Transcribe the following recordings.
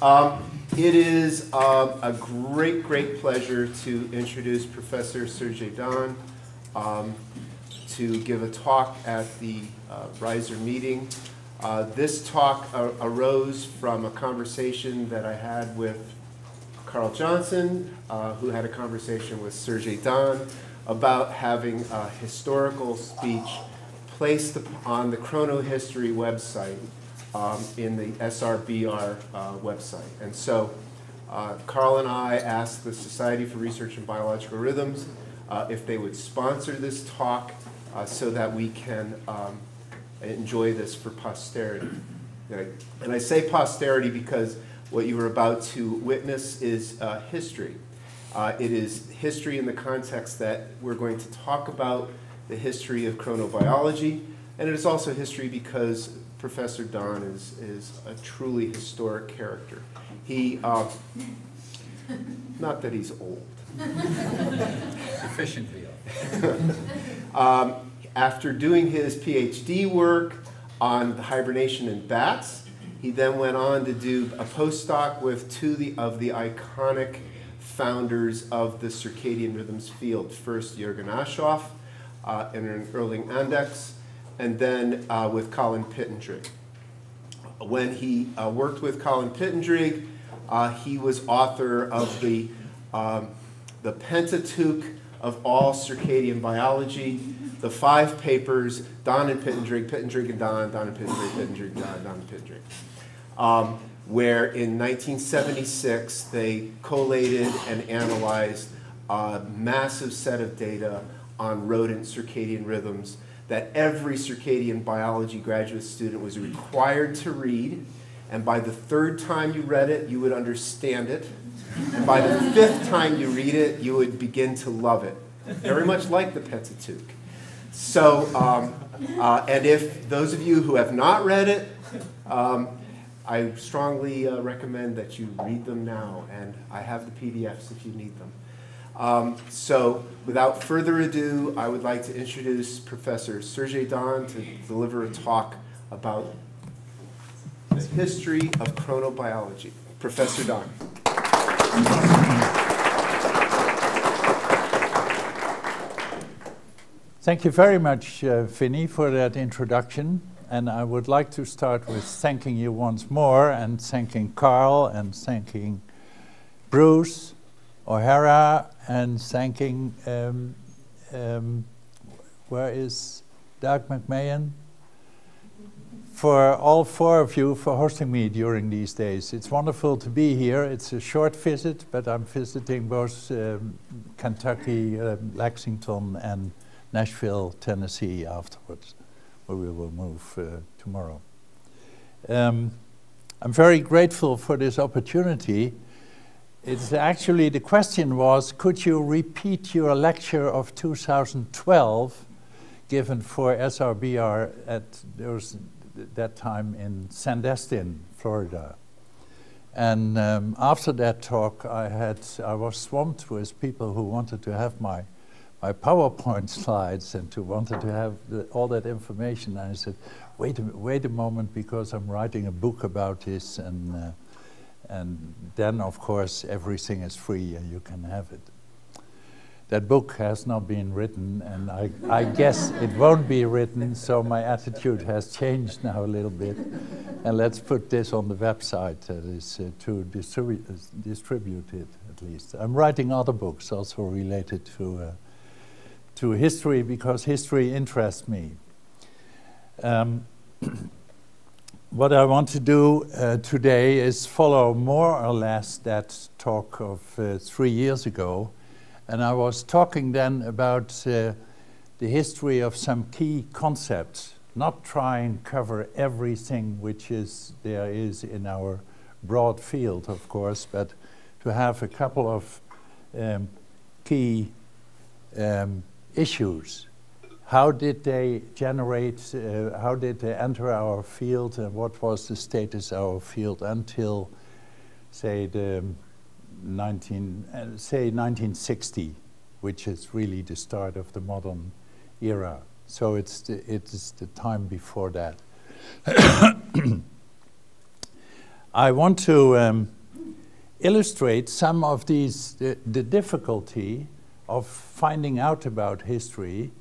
It is a great pleasure to introduce Professor Serge Daan to give a talk at the Riser meeting. This talk arose from a conversation that I had with Carl Johnson, who had a conversation with Serge Daan about having a historical speech placed on the Chronohistory website in the SRBR website. And so Carl and I asked the Society for Research in Biological Rhythms if they would sponsor this talk so that we can enjoy this for posterity. And I say posterity because what you are about to witness is history. It is history in the context that we're going to talk about the history of chronobiology, and it is also history because Professor Daan is a truly historic character. He, not that he's old. Sufficiently old. After doing his PhD work on the hibernation in bats, he then went on to do a postdoc with two of the iconic founders of the circadian rhythms field. First, Jürgen Aschoff in Erling Index, and then with Colin Pittendrigg. When he worked with Colin Pittendrigg, he was author of the Pentateuch of all circadian biology, the 5 papers, Daan and Pittendrigg, Pittendrigg and Daan, Daan and Pittendrigg, Pittendrigg, Daan, Daan and Pittendrigg, where in 1976 they collated and analyzed a massive set of data on rodent circadian rhythms that every circadian biology graduate student was required to read, and by the 3rd time you read it, you would understand it, and by the 5th time you read it, you would begin to love it, very much like the Pentateuch. So, and if those of you who have not read it, I strongly recommend that you read them now, and I have the PDFs if you need them. So, without further ado, I would like to introduce Professor Serge Daan to deliver a talk about the history of chronobiology. Professor Daan. Thank you very much, Vinny, for that introduction. And I would like to start with thanking you once more, and thanking Carl, and thanking Bruce O'Hara, and thanking, where is Doug McMahon? For all 4 of you for hosting me during these days. It's wonderful to be here. It's a short visit, but I'm visiting both Kentucky, Lexington, and Nashville, Tennessee afterwards, where we will move tomorrow. I'm very grateful for this opportunity. It's actually, the question was, could you repeat your lecture of 2012 given for SRBR at that time in Sandestin, Florida? And after that talk, I was swamped with people who wanted to have my PowerPoint slides and wanted to have all that information. And I said, wait a moment, because I'm writing a book about this, and then, of course, everything is free and you can have it. That book has not been written, and I guess it won't be written, so my attitude has changed now a little bit. And let's put this on the website to distribute it, at least. I'm writing other books also related to history, because history interests me. What I want to do today is follow more or less that talk of 3 years ago. And I was talking then about the history of some key concepts, not try and cover everything which there is in our broad field, of course, but to have a couple of key issues. How did they generate, how did they enter our field, and what was the status of our field until, say, 1960, which is really the start of the modern era. So it's the time before that. I want to illustrate some of the difficulty of finding out about history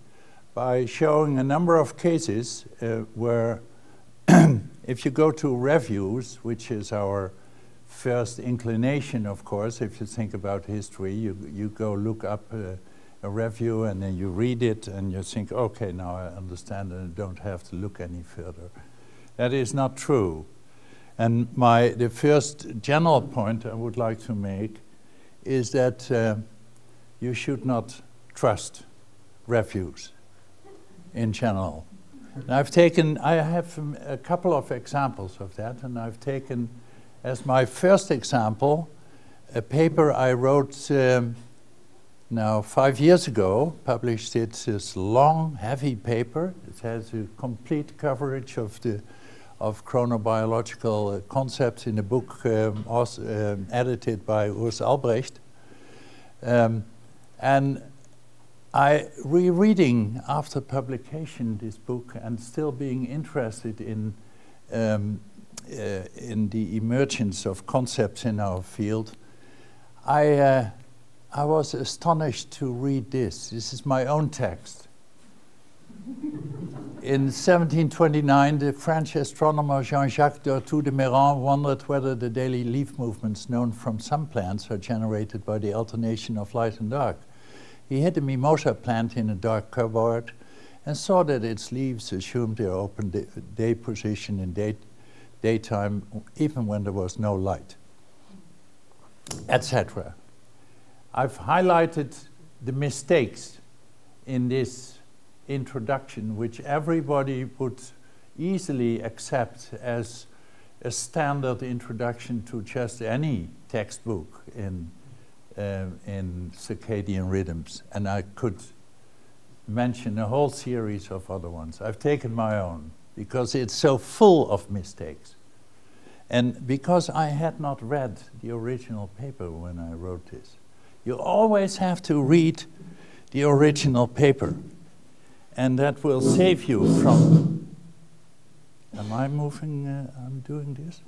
by showing a number of cases where if you go to reviews, which is our first inclination, of course, if you think about history, you go look up a review and then you read it and you think, okay, now I understand and I don't have to look any further. That is not true. And the first general point I would like to make is that you should not trust reviews in general. And I have a couple of examples of that, and I've taken as my first example a paper I wrote now 5 years ago, published this long, heavy paper. It has a complete coverage of chronobiological concepts in a book edited by Urs Albrecht. And rereading after publication this book and still being interested in the emergence of concepts in our field, I was astonished to read this. This is my own text. In 1729, the French astronomer Jean-Jacques d'Ortou de Méran wondered whether the daily leaf movements known from some plants are generated by the alternation of light and dark. He hid a mimosa plant in a dark cupboard and saw that its leaves assumed their open day position in daytime, even when there was no light, etc. I've highlighted the mistakes in this introduction, which everybody would easily accept as a standard introduction to just any textbook in circadian rhythms. And I could mention a whole series of other ones. I've taken my own because it's so full of mistakes. And because I had not read the original paper when I wrote this. You always have to read the original paper. And that will save you from... Am I moving? I'm doing this?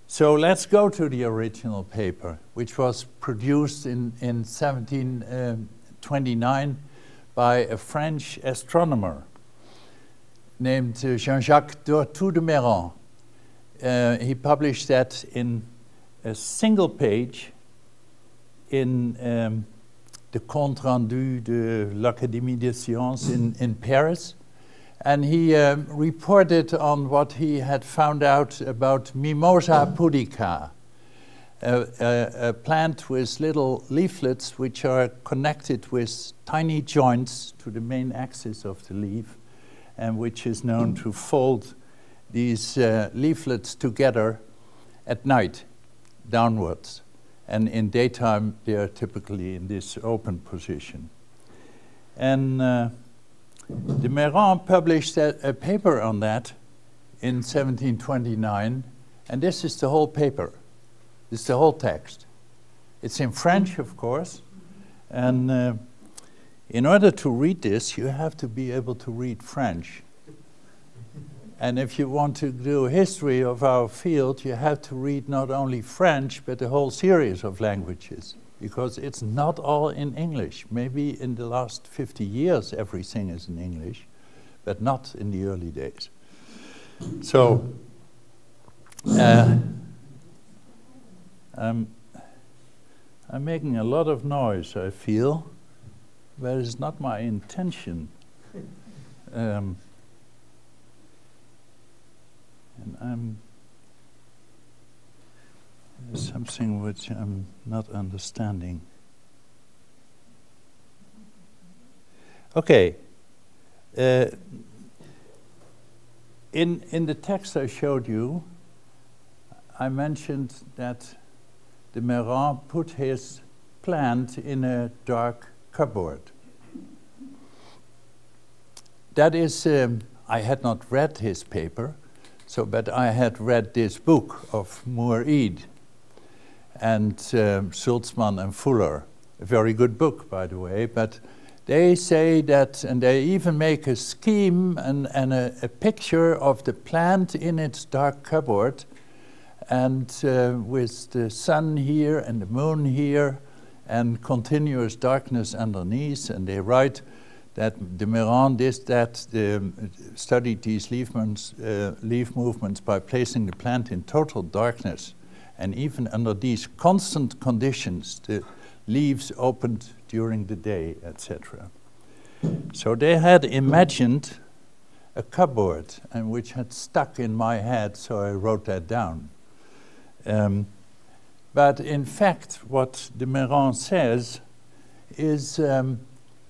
So let's go to the original paper, which was produced in 1729 by a French astronomer named Jean-Jacques d'Ortou de Méran. He published that in a single page in the Compte Rendu de l'Académie des Sciences in Paris. And he reported on what he had found out about Mimosa pudica, a plant with little leaflets which are connected with tiny joints to the main axis of the leaf, and which is known to fold these leaflets together at night, downwards. And in daytime, they are typically in this open position. And de Méran published a paper on that in 1729, and this is the whole paper. This is the whole text. It's in French, of course, and in order to read this, you have to be able to read French. And if you want to do history of our field, you have to read not only French, but a whole series of languages, because it's not all in English. Maybe in the last 50 years, everything is in English, but not in the early days. So, I'm making a lot of noise, I feel, but it's not my intention. And there's something which I'm not understanding. Okay. In the text I showed you, I mentioned that de Méran put his plant in a dark cupboard. That is, I had not read his paper, but I had read this book of Moore-Eade and Sulzmann and Fuller, a very good book, by the way, but they say that, and they even make a scheme and a picture of the plant in its dark cupboard, and with the sun here and the moon here and continuous darkness underneath. And they write that de Mairan studied these leaf movements by placing the plant in total darkness. And even under these constant conditions, the leaves opened during the day, etc. So they had imagined a cupboard, and which had stuck in my head, so I wrote that down. But in fact, what de Mairan says is,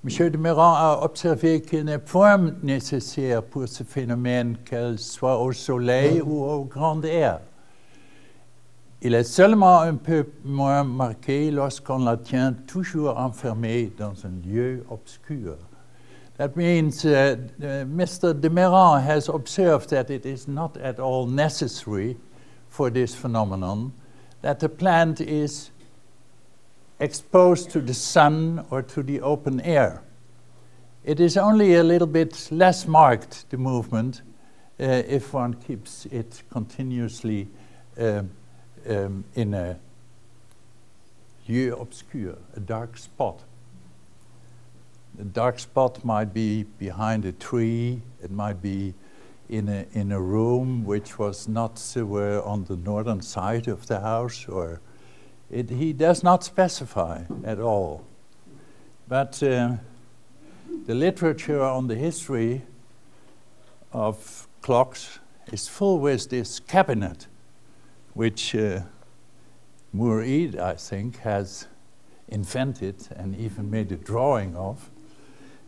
Monsieur de Mairan a observé qu'il n'est point nécessaire pour ce phénomène qu'elle soit au soleil ou au grand air. Il est seulement un peu moins marqué lorsqu'on la tient toujours enfermée dans un lieu obscur. That means Mr. de Mairan has observed that it is not at all necessary for this phenomenon that the plant is exposed to the sun or to the open air. It is only a little bit less marked, the movement, if one keeps it continuously in a lieu obscur, a dark spot. The dark spot might be behind a tree, it might be in a room which was not on the northern side of the house, or he does not specify at all. But the literature on the history of clocks is full with this cabinet, which Mourid, I think, has invented and even made a drawing of.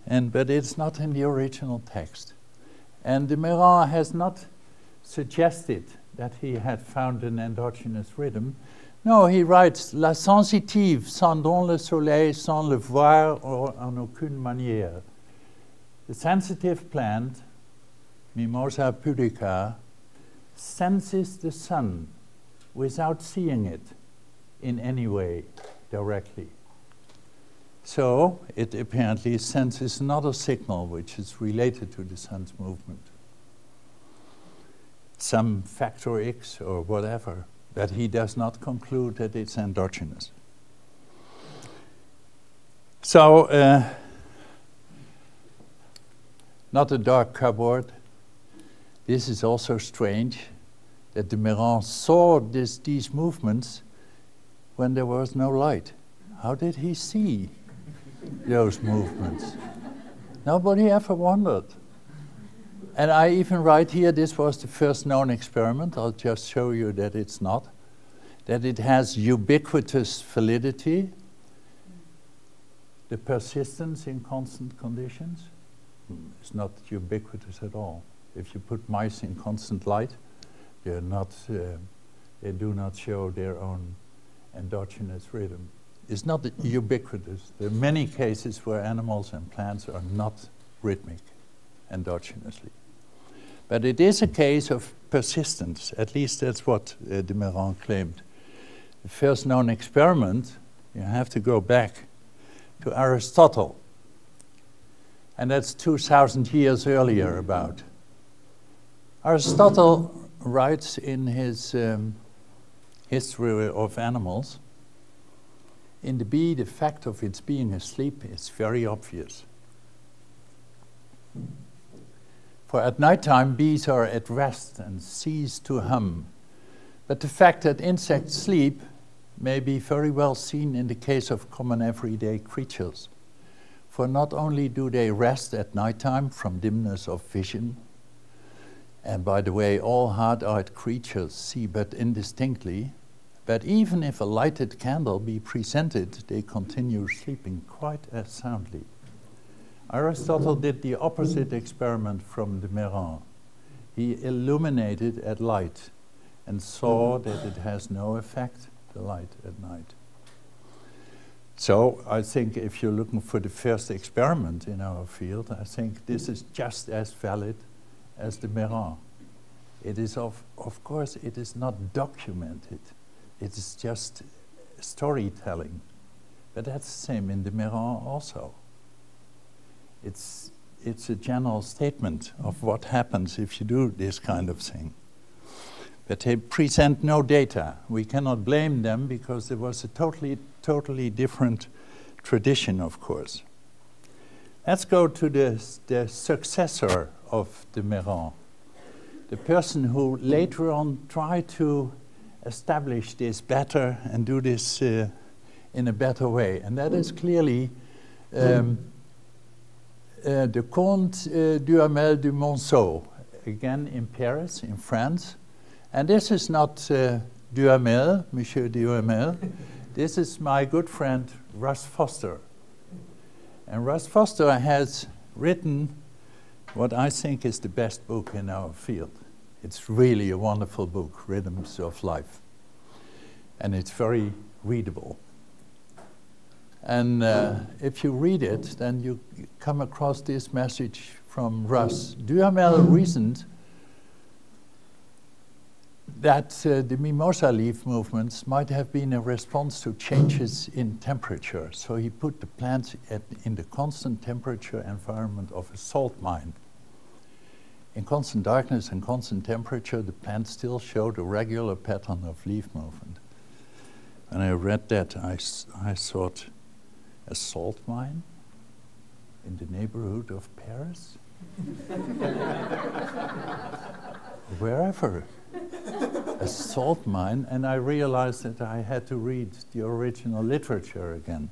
But it's not in the original text. And de Mairan has not suggested that he had found an endogenous rhythm. No, he writes, la sensitive, sans dont le soleil, sans le voir en aucune manière. The sensitive plant, Mimosa pudica, senses the sun without seeing it in any way directly. So it apparently senses another signal which is related to the sun's movement. Some factor X or whatever, but he does not conclude that it's endogenous. So, not a dark cupboard. This is also strange, that de Mairan saw these movements when there was no light. How did he see those movements? Nobody ever wondered. And I even write here, this was the first known experiment. I'll just show you that it's not. That it has ubiquitous validity, the persistence in constant conditions. It's not ubiquitous at all. If you put mice in constant light, they do not show their own endogenous rhythm. It's not ubiquitous. There are many cases where animals and plants are not rhythmic endogenously. But it is a case of persistence. At least that's what de Mairan claimed. The first known experiment, you have to go back to Aristotle. And that's 2,000 years earlier about. Aristotle writes in his History of Animals, in the bee, the fact of its being asleep is very obvious. For at nighttime, bees are at rest and cease to hum. But the fact that insects sleep may be very well seen in the case of common everyday creatures. For not only do they rest at nighttime from dimness of vision, and by the way, all hard-eyed creatures see but indistinctly, but even if a lighted candle be presented, they continue sleeping quite as soundly. Aristotle did the opposite experiment from de Mairan. He illuminated at light and saw that it has no effect, the light at night. So I think if you're looking for the first experiment in our field, I think this is just as valid as de Mairan. It is of course, it is not documented. It is just storytelling. But that's the same in de Mairan also. It's a general statement of what happens if you do this kind of thing. but they present no data. We cannot blame them because there was a totally different tradition, of course. Let's go to the successor of de Mairan, the person who later on tried to establish this better and do this in a better way. And that is clearly the Comte Duhamel du Monceau, again in Paris, in France. And this is not Duhamel, Monsieur Duhamel. This is my good friend Russ Foster. And Russ Foster has written what I think is the best book in our field. It's really a wonderful book, Rhythms of Life. And it's very readable. And if you read it, then you come across this message from Russ. Duhamel reasoned that the mimosa leaf movements might have been a response to changes in temperature. So he put the plant in the constant temperature environment of a salt mine. In constant darkness and constant temperature, the plant still showed a regular pattern of leaf movement. When I read that, I thought, a salt mine in the neighborhood of Paris? Wherever. A salt mine, and I realized that I had to read the original literature again.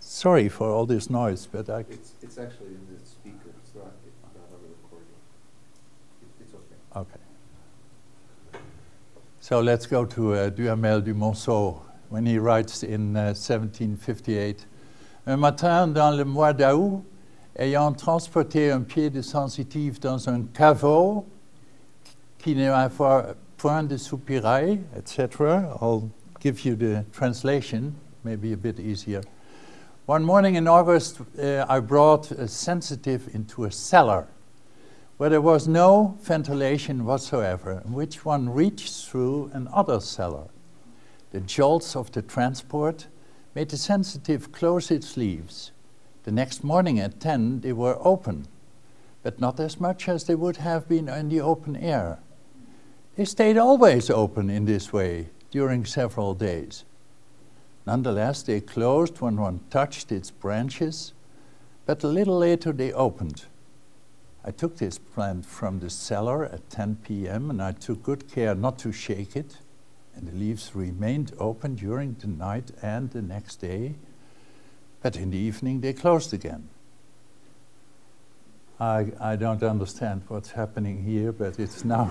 Sorry for all this noise, but It's actually in the speaker. It's not on the recording. It's okay. Okay. So let's go to Duhamel du Monceau, when he writes in 1758, Un matin dans le mois d'août, ayant transporté un pied de sensitive dans un caveau qui n'avait point de soupirail, etc. I'll give you the translation, maybe a bit easier. One morning in August, I brought a sensitive into a cellar where there was no ventilation whatsoever, which one reached through another cellar. The jolts of the transport made the sensitive close its leaves. The next morning at 10, they were open, but not as much as they would have been in the open air. They stayed always open in this way during several days. Nonetheless, they closed when one touched its branches, but a little later they opened. I took this plant from the cellar at 10 p.m. and I took good care not to shake it, and the leaves remained open during the night and the next day, but in the evening they closed again. I don't understand what's happening here, but it's now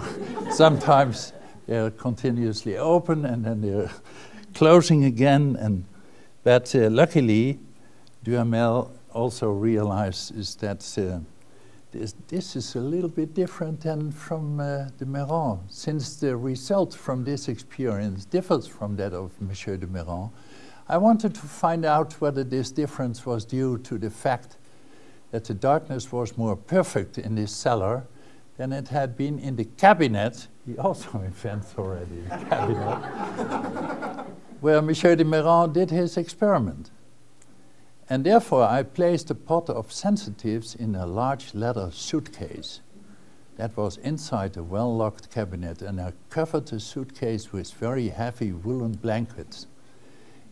sometimes they're continuously open and then they're closing again. But luckily, Duhamel also realizes that this is a little bit different than from de Mairan. Since the result from this experience differs from that of Monsieur de Mairan, I wanted to find out whether this difference was due to the fact that the darkness was more perfect in this cellar than it had been in the cabinet. He also invents already the cabinet, where Monsieur de Mairan did his experiment. And therefore, I placed a pot of sensitives in a large leather suitcase that was inside a well-locked cabinet, and I covered the suitcase with very heavy woolen blankets.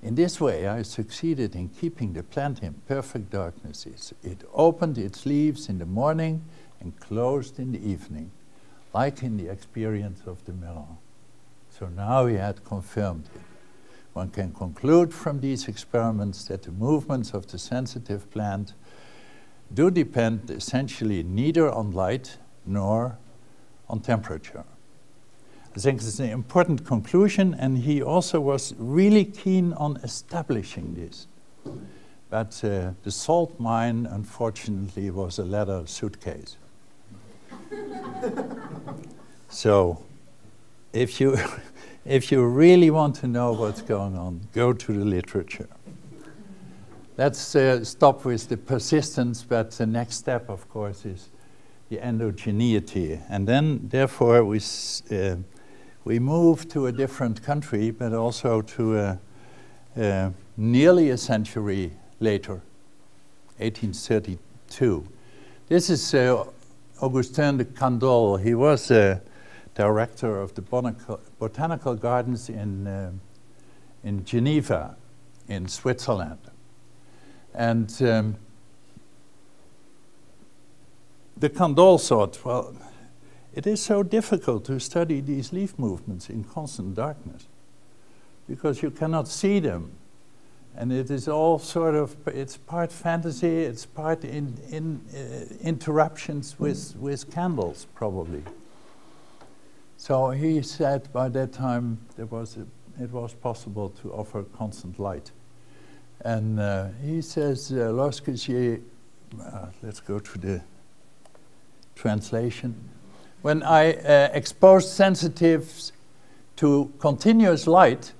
In this way, I succeeded in keeping the plant in perfect darkness. It opened its leaves in the morning and closed in the evening, like in the experience of de Mairan. So now he had confirmed it. One can conclude from these experiments that the movements of the sensitive plant do depend essentially neither on light nor on temperature. I think it's an important conclusion, and he also was really keen on establishing this. But the salt mine, unfortunately, was a leather suitcase. So if you really want to know what's going on, go to the literature. Let's stop with the persistence, but the next step, of course, is the endogeneity. And then, therefore, we move to a different country, but also to nearly a century later, 1832. This is Augustin de Candolle. He was a director of the botanical gardens in Geneva, in Switzerland. And de Candolle thought, well, it is so difficult to study these leaf movements in constant darkness because you cannot see them. And it is all sort of, it's part fantasy, it's part interruptions with candles, probably. So he said by that time it was possible to offer constant light. And he says, lorsque j'ai, let's go to the translation. When I exposed sensitives to continuous light,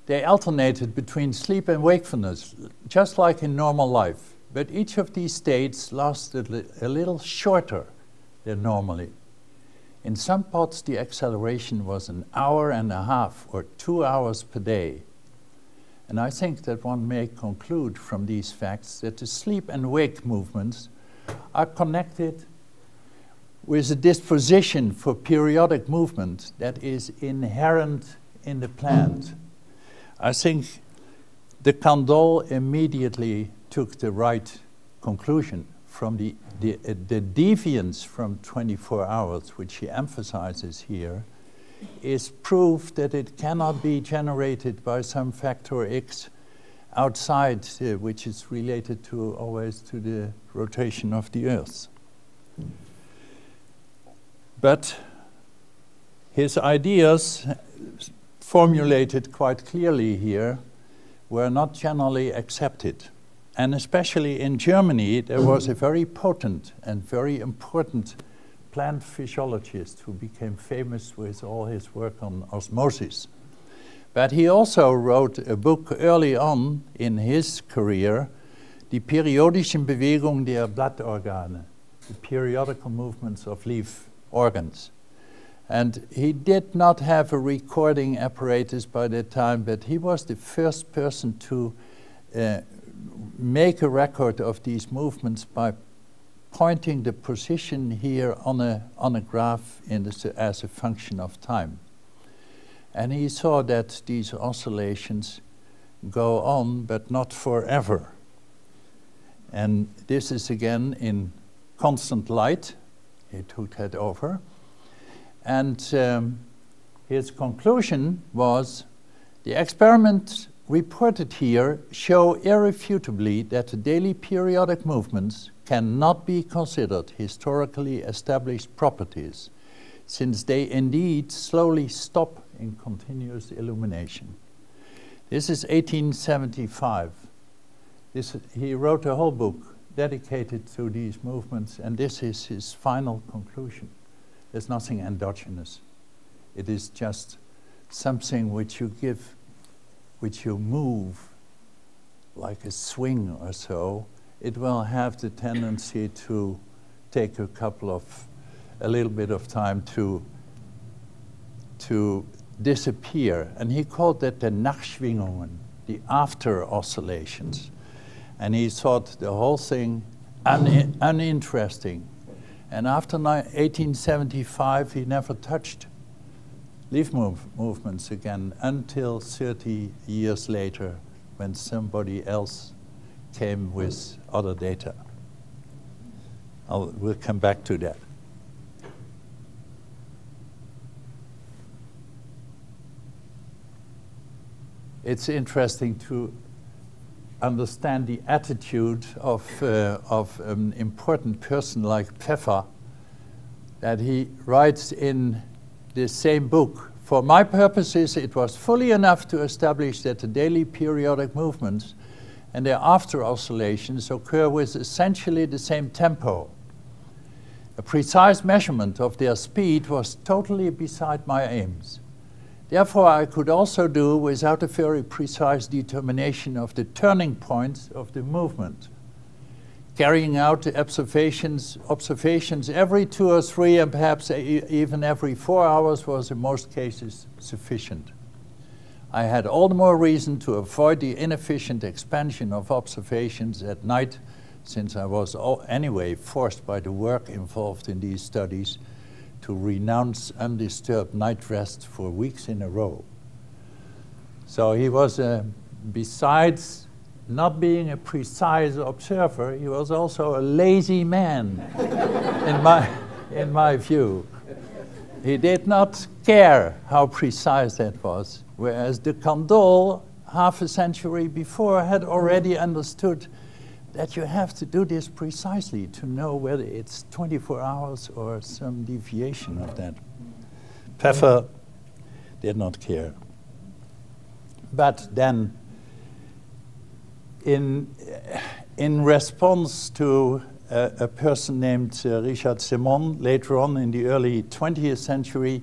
they alternated between sleep and wakefulness, just like in normal life. But each of these states lasted a little shorter than normally. In some pots, the acceleration was an hour and a half or 2 hours per day. And I think that one may conclude from these facts that the sleep and wake movements are connected with a disposition for periodic movement that is inherent in the plant. I think de Candolle immediately took the right conclusion from the deviance from 24 hours, which he emphasizes here, is proof that it cannot be generated by some factor X outside, which is related to always to the rotation of the Earth. But his ideas, formulated quite clearly here, were not generally accepted. And especially in Germany, there was a very potent and very important plant physiologist who became famous with all his work on osmosis. But he also wrote a book early on in his career, Die periodischen Bewegungen der Blattorgane, the periodical movements of leaf organs. And he did not have a recording apparatus by that time, but he was the first person to make a record of these movements by pointing the position here on a graph as a function of time. And he saw that these oscillations go on, but not forever. And this is again in constant light. He took that over. And his conclusion was, the experiments reported here show irrefutably that the daily periodic movements cannot be considered historically established properties, since they indeed slowly stop in continuous illumination. This is 1875. He wrote a whole book dedicated to these movements, and this is his final conclusion. There's nothing endogenous. It is just something which you give, which you move like a swing or so. It will have the tendency to take a little bit of time to disappear. And he called that the Nachschwingungen, the after oscillations. And he thought the whole thing uninteresting. And after 1875, he never touched leaf movements again until 30 years later, when somebody else came with other data. We'll come back to that. It's interesting to understand the attitude of an important person like Pfeffer, that he writes in the same book. For my purposes, it was fully enough to establish that the daily periodic movements and their after oscillations occur with essentially the same tempo. A precise measurement of their speed was totally beside my aims. Therefore, I could also do without a very precise determination of the turning points of the movement. Carrying out the observations every 2 or 3 and perhaps even every 4 hours was in most cases sufficient. I had all the more reason to avoid the inefficient expansion of observations at night since I was anyway forced by the work involved in these studies to renounce undisturbed night rest for weeks in a row. So he was, besides not being a precise observer, he was also a lazy man, in my view. He did not care how precise that was, whereas de Candolle, half a century before, had already understood that you have to do this precisely to know whether it's 24 hours or some deviation of that. Pfeffer did not care. But then, in response to a person named Richard Simon, later on in the early 20th century,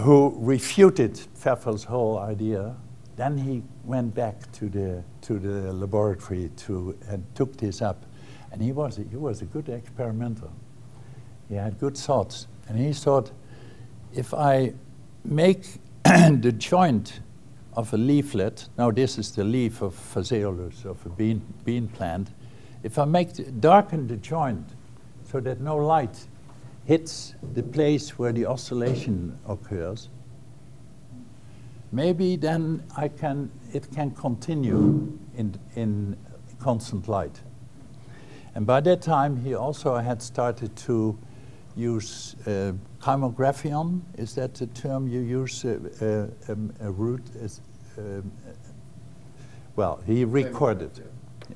who refuted Pfeffer's whole idea, then he went back to the laboratory and took this up. And he was a good experimenter. He had good thoughts. And he thought, if I make the joint of a leaflet, now this is the leaf of Phaseolus, of a bean plant, if I darken the joint so that no light hits the place where the oscillation occurs, maybe then it can continue in constant light. And by that time, he also had started to use chymographion. Is that the term you use? A root? Well, he recorded.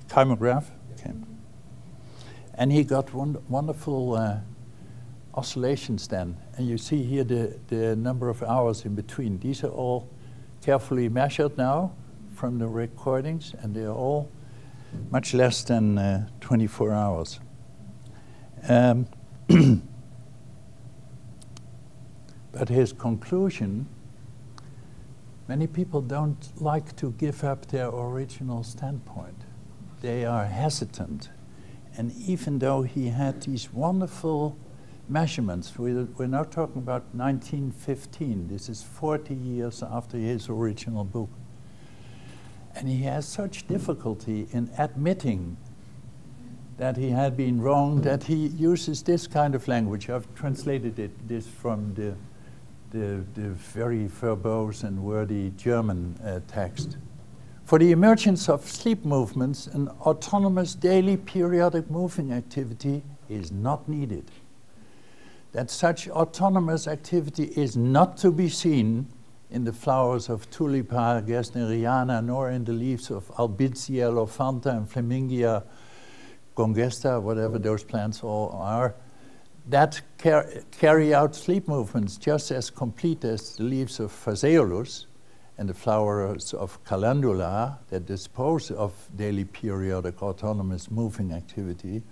Chymograph? Okay. And he got wonderful oscillations then. And you see here the number of hours in between. These are all carefully measured now from the recordings, and they're all much less than 24 hours. But his conclusion, many people don't like to give up their original standpoint. They are hesitant. And even though he had these wonderful measurements, we're now talking about 1915. This is 40 years after his original book. And he has such difficulty in admitting that he had been wrong that he uses this kind of language. I've translated this from the very verbose and wordy German text. For the emergence of sleep movements, an autonomous daily periodic moving activity is not needed. That such autonomous activity is not to be seen in the flowers of Tulipa gesneriana, nor in the leaves of Albizia lofanta and Flemingia congesta, whatever those plants all are, that carry out sleep movements just as complete as the leaves of Phaseolus and the flowers of Calendula that dispose of daily periodic autonomous moving activity.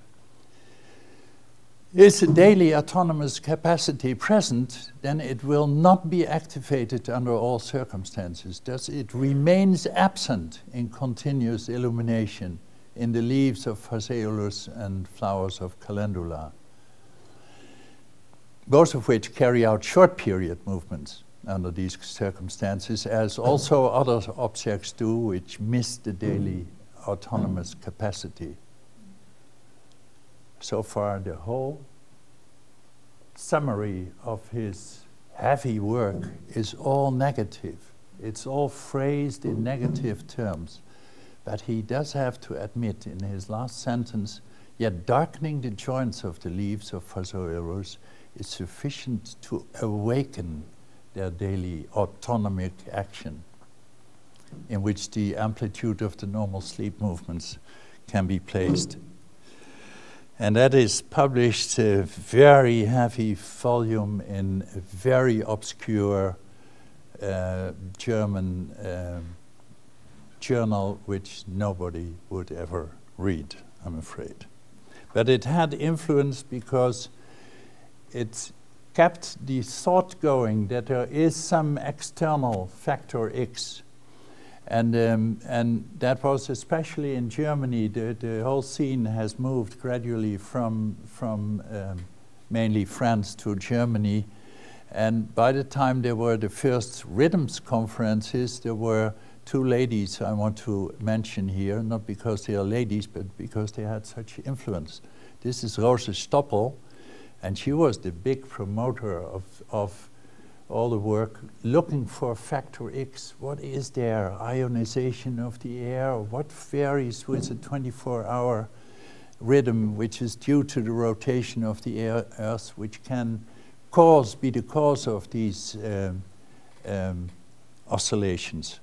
Is a daily autonomous capacity present, then it will not be activated under all circumstances. Thus, it remains absent in continuous illumination in the leaves of Phaseolus and flowers of Calendula, both of which carry out short period movements under these circumstances, as also other objects do which miss the daily autonomous capacity. So far, the whole summary of his heavy work is all negative. It's all phrased in negative terms. But he does have to admit in his last sentence, yet darkening the joints of the leaves of Phaseolus is sufficient to awaken their daily autonomic action, in which the amplitude of the normal sleep movements can be placed. And that is published, a very heavy volume in a very obscure German journal, which nobody would ever read, I'm afraid. But it had influence because it kept the thought going that there is some external factor X. And that was especially in Germany. The whole scene has moved gradually from mainly France to Germany. And by the time there were the first rhythms conferences, there were two ladies I want to mention here, not because they are ladies, but because they had such influence. This is Rose Stoppel, and she was the big promoter of all the work looking for factor X. What is there? Ionization of the air? What varies with a 24-hour rhythm, which is due to the rotation of the Earth, which can be the cause of these oscillations.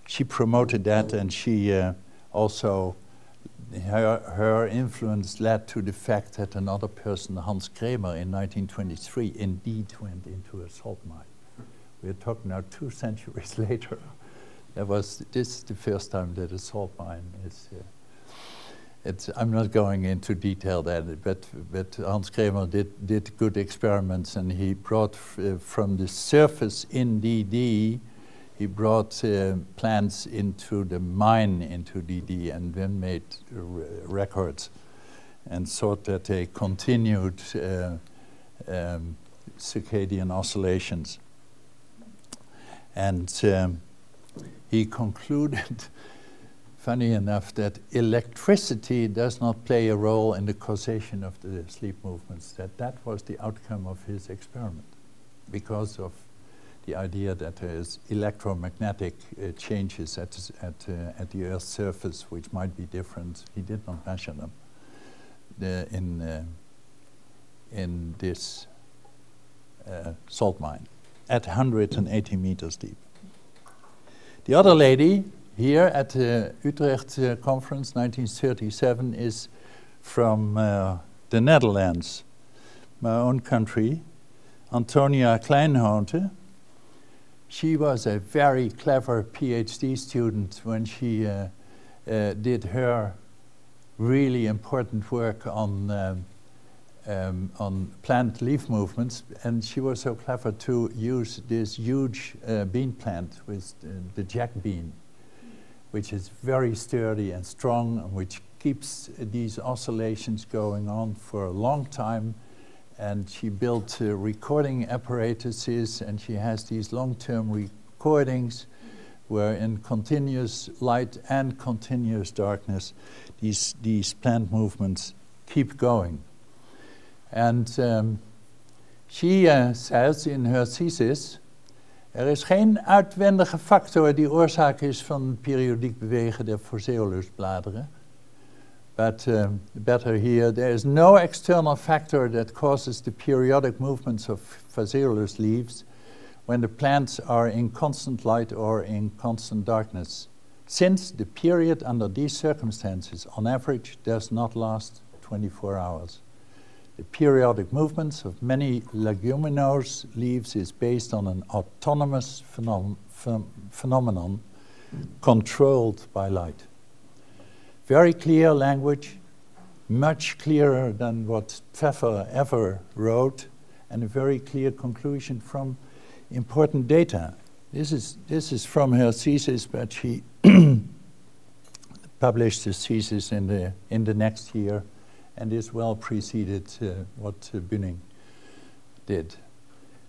She promoted that, and she also, her influence led to the fact that another person, Hans Krämer, in 1923, indeed went into a salt mine. We're talking now 2 centuries later. This is the first time that a salt mine is. I'm not going into detail there, but Hans Krämer did good experiments, and he brought from the surface in DD, he brought plants into the mine into DD, and then made records and thought that they continued circadian oscillations. And he concluded, funny enough, that electricity does not play a role in the causation of the sleep movements, that was the outcome of his experiment, because of the idea that there is electromagnetic changes at the Earth's surface, which might be different. He did not measure them in this salt mine at 180 meters deep. The other lady here at the Utrecht conference, 1937, is from the Netherlands, my own country, Antonia Kleinhoute. She was a very clever PhD student when she did her really important work on plant leaf movements, and she was so clever to use this huge bean plant with the jack bean, which is very sturdy and strong, and which keeps these oscillations going on for a long time. And she built recording apparatuses, and she has these long-term recordings where in continuous light and continuous darkness, these plant movements keep going. And she says in her thesis, is geen uitwendige factor die oorzaak is van periodiek bewegen der Phoceolusbladeren. But better here, there is no external factor that causes the periodic movements of Phaseolus leaves when the plants are in constant light or in constant darkness, since the period under these circumstances, on average, does not last 24 hours. The periodic movements of many leguminose leaves is based on an autonomous phenomenon controlled by light. Very clear language, much clearer than what Pfeffer ever wrote, and a very clear conclusion from important data. This is from her thesis, but she published this thesis in the next year, and this well preceded what Bühning did.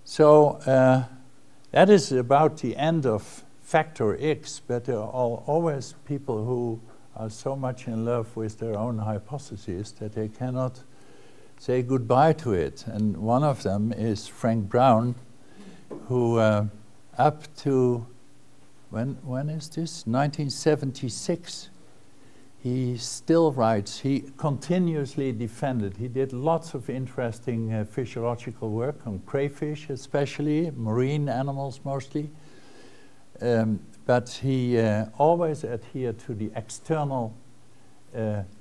So that is about the end of factor X, but there are always people who are so much in love with their own hypotheses that they cannot say goodbye to it. And one of them is Frank Brown, who up to, when is this? 1976, he still writes. He continuously defended. He did lots of interesting physiological work on crayfish especially, marine animals mostly. But he always adhered to the external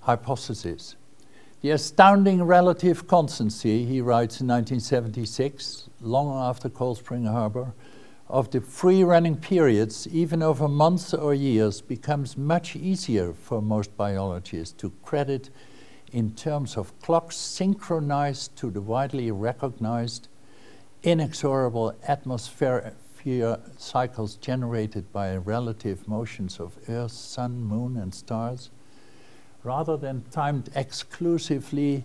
hypothesis. The astounding relative constancy, he writes in 1976, long after Cold Spring Harbor, of the free-running periods, even over months or years, becomes much easier for most biologists to credit in terms of clocks synchronized to the widely recognized inexorable atmosphere cycles generated by relative motions of Earth, Sun, Moon, and stars, rather than timed exclusively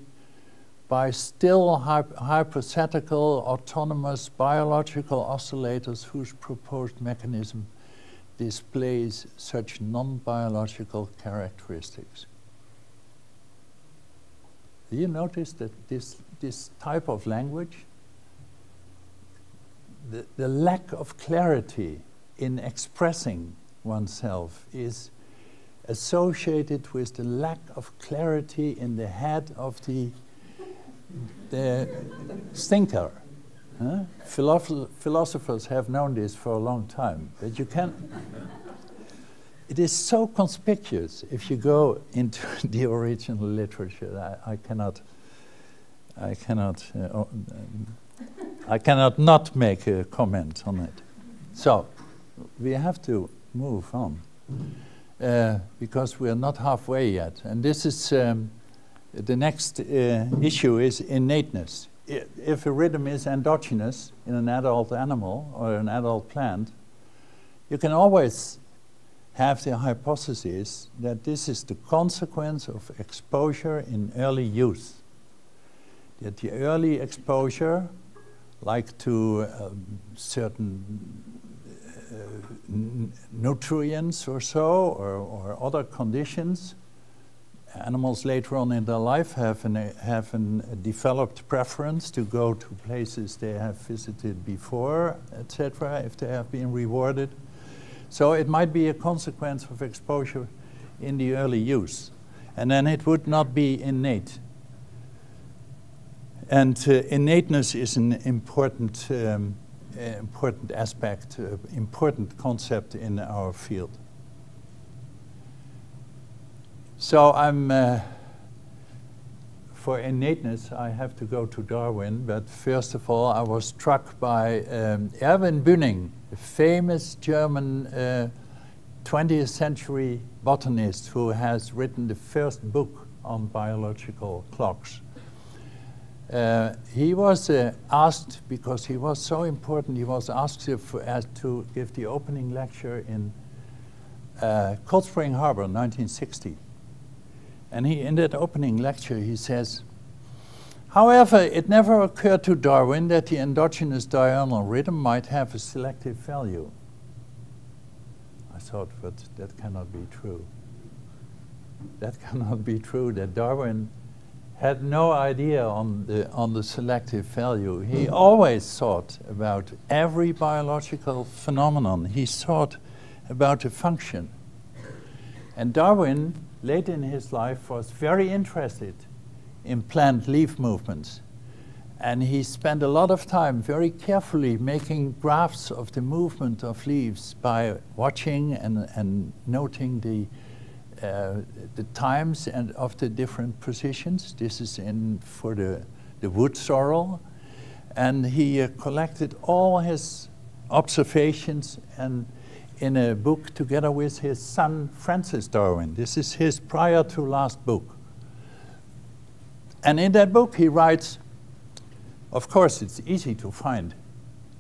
by still hypothetical autonomous biological oscillators whose proposed mechanism displays such non-biological characteristics. Do you notice that this type of language, the lack of clarity in expressing oneself is associated with the lack of clarity in the head of the thinker. Huh? Philosophers have known this for a long time, but you can. It is so conspicuous if you go into the original literature. I cannot not make a comment on it. So we have to move on because we are not halfway yet. And this is the next issue is innateness. If a rhythm is endogenous in an adult animal or an adult plant, you can always have the hypothesis that this is the consequence of exposure in early youth. That the early exposure, like to certain nutrients or so, or other conditions, animals later on in their life have a developed preference to go to places they have visited before, etc., if they have been rewarded. So it might be a consequence of exposure in the early youth. And then it would not be innate. And innateness is an important aspect, important concept in our field. So for innateness, I have to go to Darwin, but first of all, I was struck by Erwin Bühning, a famous German 20th century botanist who has written the first book on biological clocks. He was asked, because he was so important, he was asked to give the opening lecture in Cold Spring Harbor, 1960. And in that opening lecture, he says, however, it never occurred to Darwin that the endogenous diurnal rhythm might have a selective value. I thought, but that cannot be true. That cannot be true, that Darwin had no idea on the selective value. He always thought about every biological phenomenon. He thought about a function. And Darwin, late in his life, was very interested in plant leaf movements. And he spent a lot of time very carefully making graphs of the movement of leaves by watching and noting the times and of the different positions. This is for the wood sorrel. And he collected all his observations and in a book together with his son Francis Darwin. This is his prior to last book. And in that book he writes, of course it's easy to find,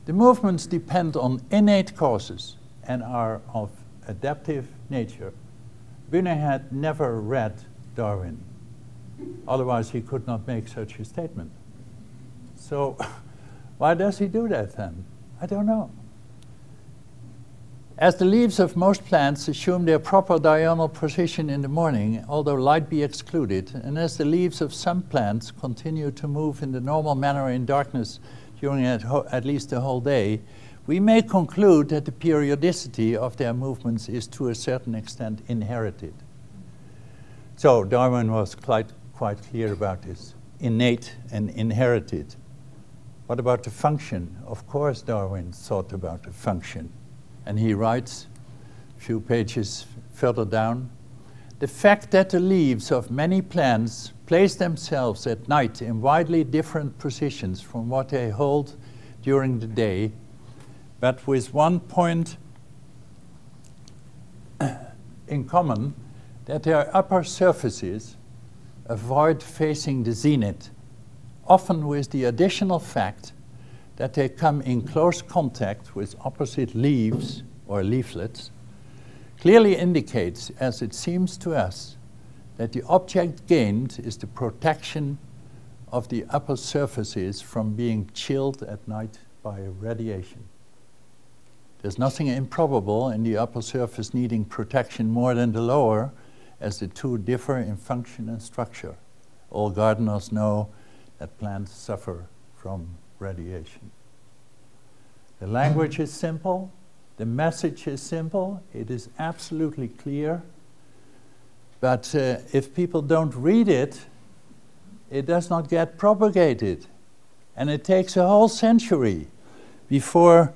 the movements depend on innate causes and are of adaptive nature. Bühning had never read Darwin, otherwise he could not make such a statement. So why does he do that then? I don't know. As the leaves of most plants assume their proper diurnal position in the morning, although light be excluded, and as the leaves of some plants continue to move in the normal manner in darkness during at least the whole day, we may conclude that the periodicity of their movements is to a certain extent inherited. So Darwin was quite clear about this, innate and inherited. What about the function? Of course Darwin thought about the function. And he writes, a few pages further down, the fact that the leaves of many plants place themselves at night in widely different positions from what they hold during the day, but with one point in common, that their upper surfaces avoid facing the zenith, often with the additional fact that they come in close contact with opposite leaves or leaflets, clearly indicates, as it seems to us, that the object gained is the protection of the upper surfaces from being chilled at night by radiation. There's nothing improbable in the upper surface needing protection more than the lower, as the two differ in function and structure. All gardeners know that plants suffer from radiation. The language is simple, the message is simple, it is absolutely clear, but if people don't read it, it does not get propagated. And it takes a whole century before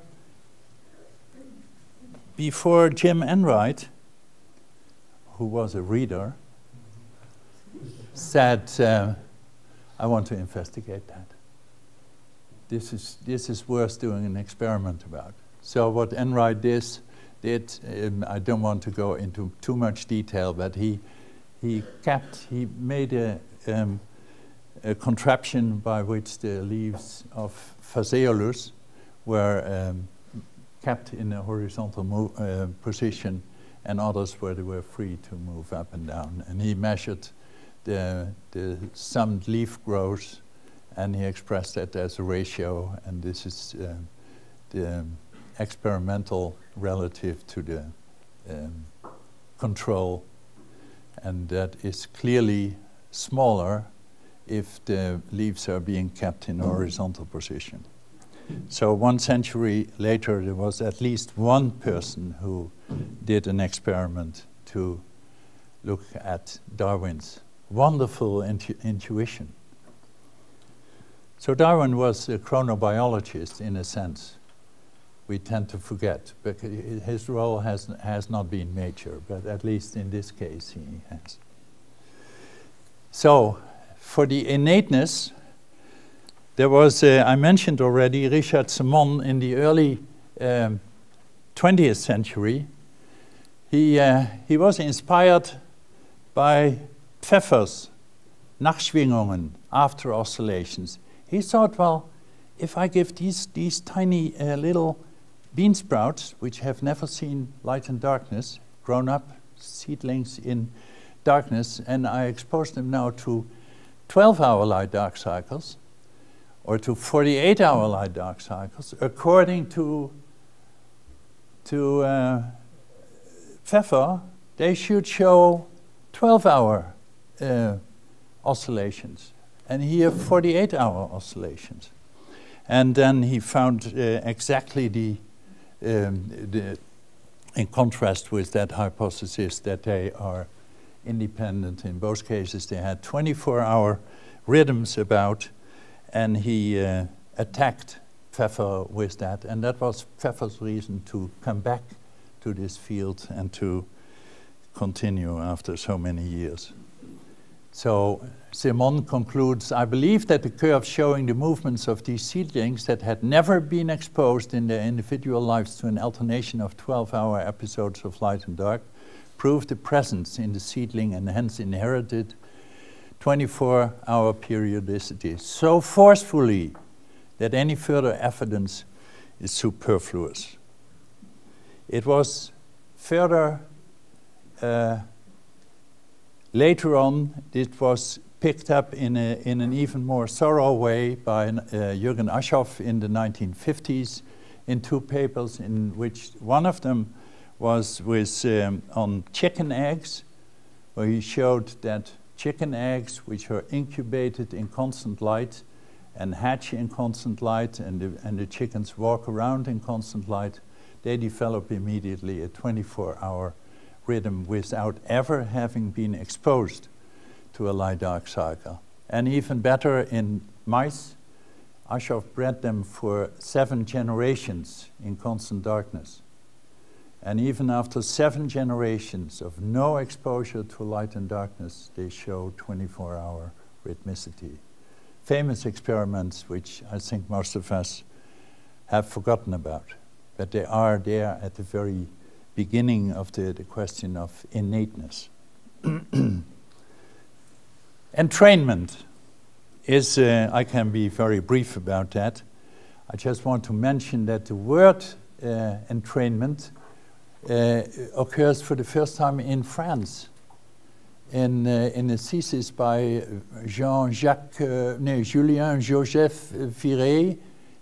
Jim Enright, who was a reader, said, I want to investigate that. This is worth doing an experiment about. So what Enright did, I don't want to go into too much detail, but he made a contraption by which the leaves of Phaseolus were kept in a horizontal position, and others where they were free to move up and down. And he measured the summed leaf growth, and he expressed that as a ratio, and this is the experimental relative to the control, and that is clearly smaller if the leaves are being kept in a horizontal position. So 1 century later, there was at least one person who did an experiment to look at Darwin's wonderful intuition. So Darwin was a chronobiologist in a sense. We tend to forget, but his role has not been major, but at least in this case he has. So, for the innateness, there was, I mentioned already, Richard Semon in the early 20th century. He was inspired by Pfeffer's Nachschwingungen, after oscillations. He thought, well, if I give these tiny little bean sprouts, which have never seen light and darkness, grown up seedlings in darkness, and I expose them now to 12-hour light-dark cycles, or to 48-hour light-dark cycles, according to Pfeffer, they should show 12-hour oscillations, and here 48-hour oscillations. And then he found exactly in contrast with that hypothesis, that they are independent. In both cases, they had 24-hour rhythms about, and he attacked Pfeffer with that, and that was Pfeffer's reason to come back to this field and to continue after so many years. So Semon concludes, I believe that the curves showing the movements of these seedlings that had never been exposed in their individual lives to an alternation of 12-hour episodes of light and dark prove the presence in the seedling and hence inherited 24-hour periodicity so forcefully that any further evidence is superfluous. It was further later on, it was picked up in an even more thorough way by Jürgen Aschoff in the 1950s in 2 papers, in which one of them was on chicken eggs, where he showed that chicken eggs, which are incubated in constant light and hatch in constant light, and the chickens walk around in constant light, they develop immediately a 24-hour rhythm without ever having been exposed to a light-dark cycle. And even better, in mice, Aschoff bred them for 7 generations in constant darkness. And even after 7 generations of no exposure to light and darkness, they show 24-hour rhythmicity. Famous experiments which I think most of us have forgotten about, but they are there at the very beginning of the question of innateness. Entrainment is, I can be very brief about that. I just want to mention that the word entrainment occurs for the first time in France in a thesis by Julien Joseph Viré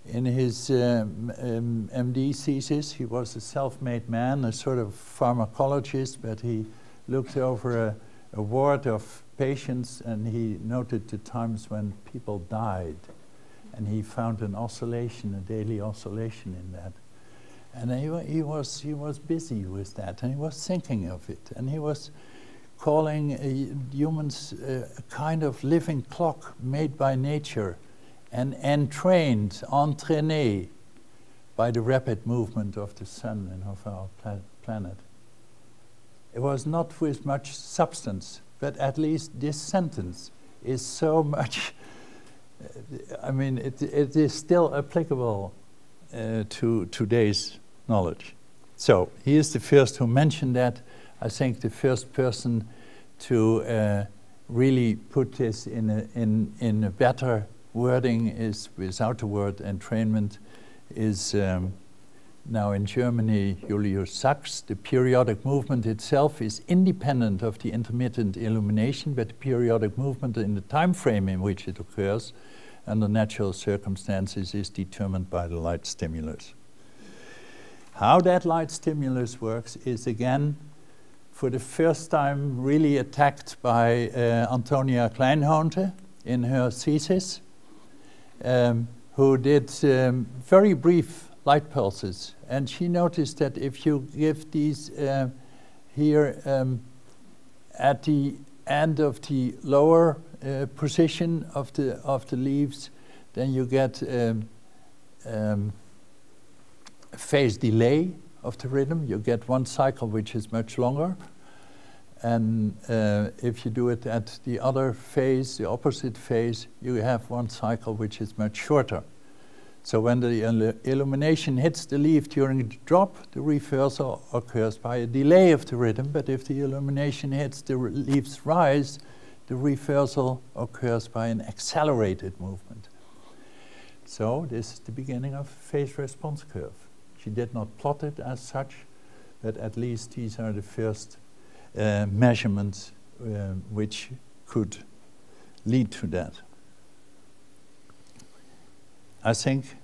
In his MD thesis, he was a self-made man, a sort of pharmacologist, but he looked over a ward of patients and he noted the times when people died. And he found an oscillation, a daily oscillation in that. And he was busy with that, and he was thinking of it. And he was calling humans a kind of living clock made by nature and entrained, entraîné by the rapid movement of the sun and of our planet. It was not with much substance, but at least this sentence is so much, I mean, it is still applicable to today's knowledge. So he is the first who mentioned that. I think the first person to really put this in a better wording is, without the word entrainment, is now in Germany, Julius Sachs. The periodic movement itself is independent of the intermittent illumination, but the periodic movement in the time frame in which it occurs under natural circumstances is determined by the light stimulus. How that light stimulus works is again, for the first time, really attacked by Antonia Kleinhoente in her thesis, who did very brief light pulses. And she noticed that if you give these here at the end of the lower position of the leaves, then you get phase delay of the rhythm. You get one cycle which is much longer. And if you do it at the other phase, the opposite phase, you have one cycle which is much shorter. So when the illumination hits the leaf during the drop, the reversal occurs by a delay of the rhythm. But if the illumination hits the leaf's rise, the reversal occurs by an accelerated movement. So this is the beginning of phase response curve. She did not plot it as such, but at least these are the first measurements which could lead to that. I think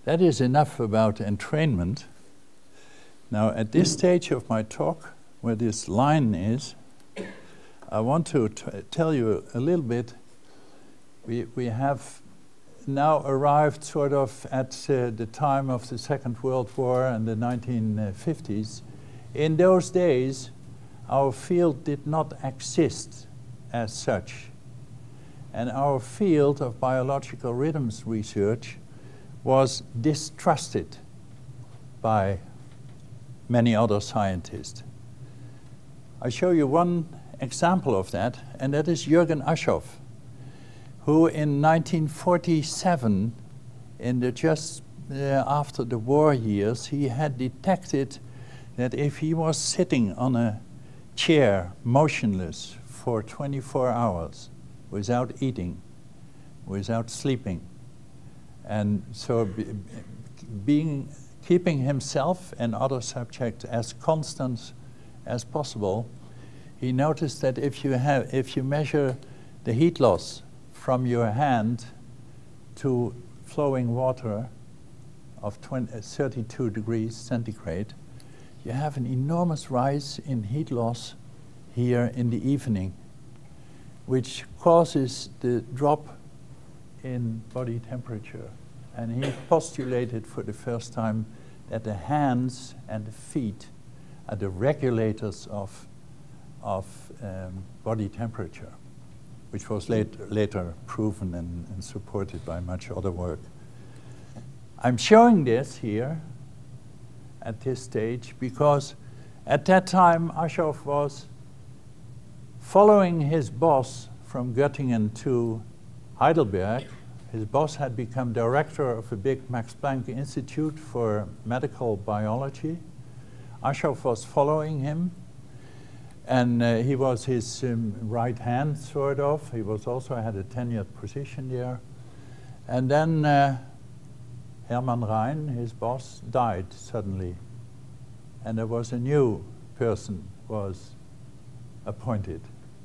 that is enough about entrainment. Now at this stage of my talk, where this line is, I want to tell you a little bit. We have now arrived sort of at the time of the Second World War and the 1950s. In those days, our field did not exist as such. And our field of biological rhythms research was distrusted by many other scientists. I show you one example of that, and that is Jürgen Aschoff, who in 1947, in the just after the war years, he had detected that if he was sitting on a chair, motionless, for 24 hours, without eating, without sleeping, and so keeping himself and other subjects as constant as possible, he noticed that if you measure the heat loss from your hand to flowing water of 32 degrees centigrade, you have an enormous rise in heat loss here in the evening, which causes the drop in body temperature. And he postulated for the first time that the hands and the feet are the regulators of body temperature, which was later proven and supported by much other work. I'm showing this here at this stage because at that time Aschoff was following his boss from Göttingen to Heidelberg. His boss had become director of a big Max Planck Institute for medical biology. Aschoff was following him, and he was his right hand, sort of. He was also had a tenured position there. And then Hermann Rhein, his boss, died suddenly. And there was a new person was appointed.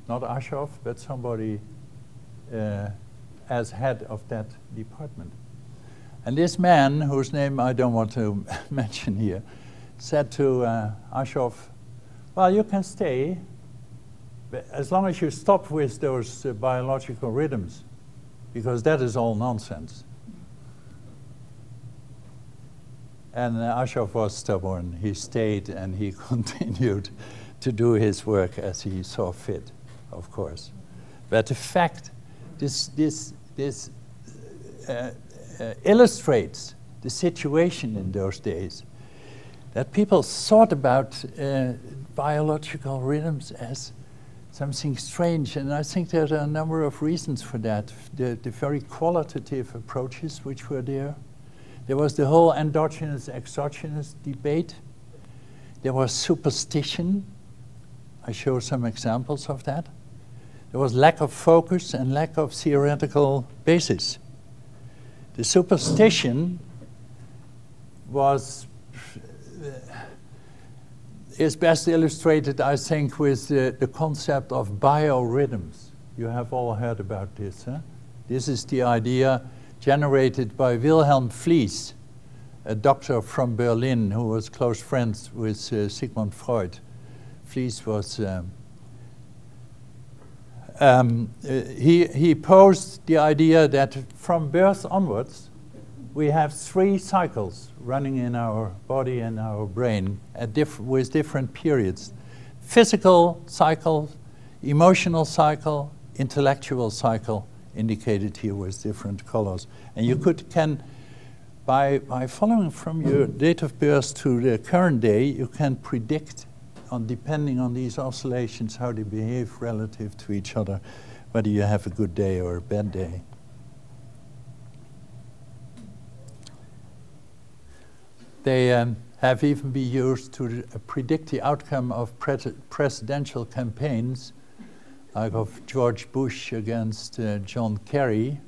Not Aschoff, but somebody as head of that department. And this man, whose name I don't want to mention here, said to Aschoff, well, you can stay, but as long as you stop with those biological rhythms, because that is all nonsense. And Aschoff was stubborn. He stayed and he continued to do his work as he saw fit, of course. But the fact, this illustrates the situation in those days, that people thought about biological rhythms as something strange, and I think there are a number of reasons for that. The very qualitative approaches which were there. There was the whole endogenous-exogenous debate. There was superstition. I show some examples of that. There was lack of focus and lack of theoretical basis. The superstition is best illustrated, I think, with the concept of biorhythms. You have all heard about this. Huh? This is the idea generated by Wilhelm Fliess, a doctor from Berlin who was close friends with Sigmund Freud. Fliess was, he posed the idea that from birth onwards, we have 3 cycles running in our body and our brain with different periods. Physical cycle, emotional cycle, intellectual cycle, indicated here with different colors. And you can, by following from your date of birth to the current day, you can predict, depending on these oscillations, how they behave relative to each other, whether you have a good day or a bad day. They have even been used to predict the outcome of presidential campaigns, like of George Bush against John Kerry.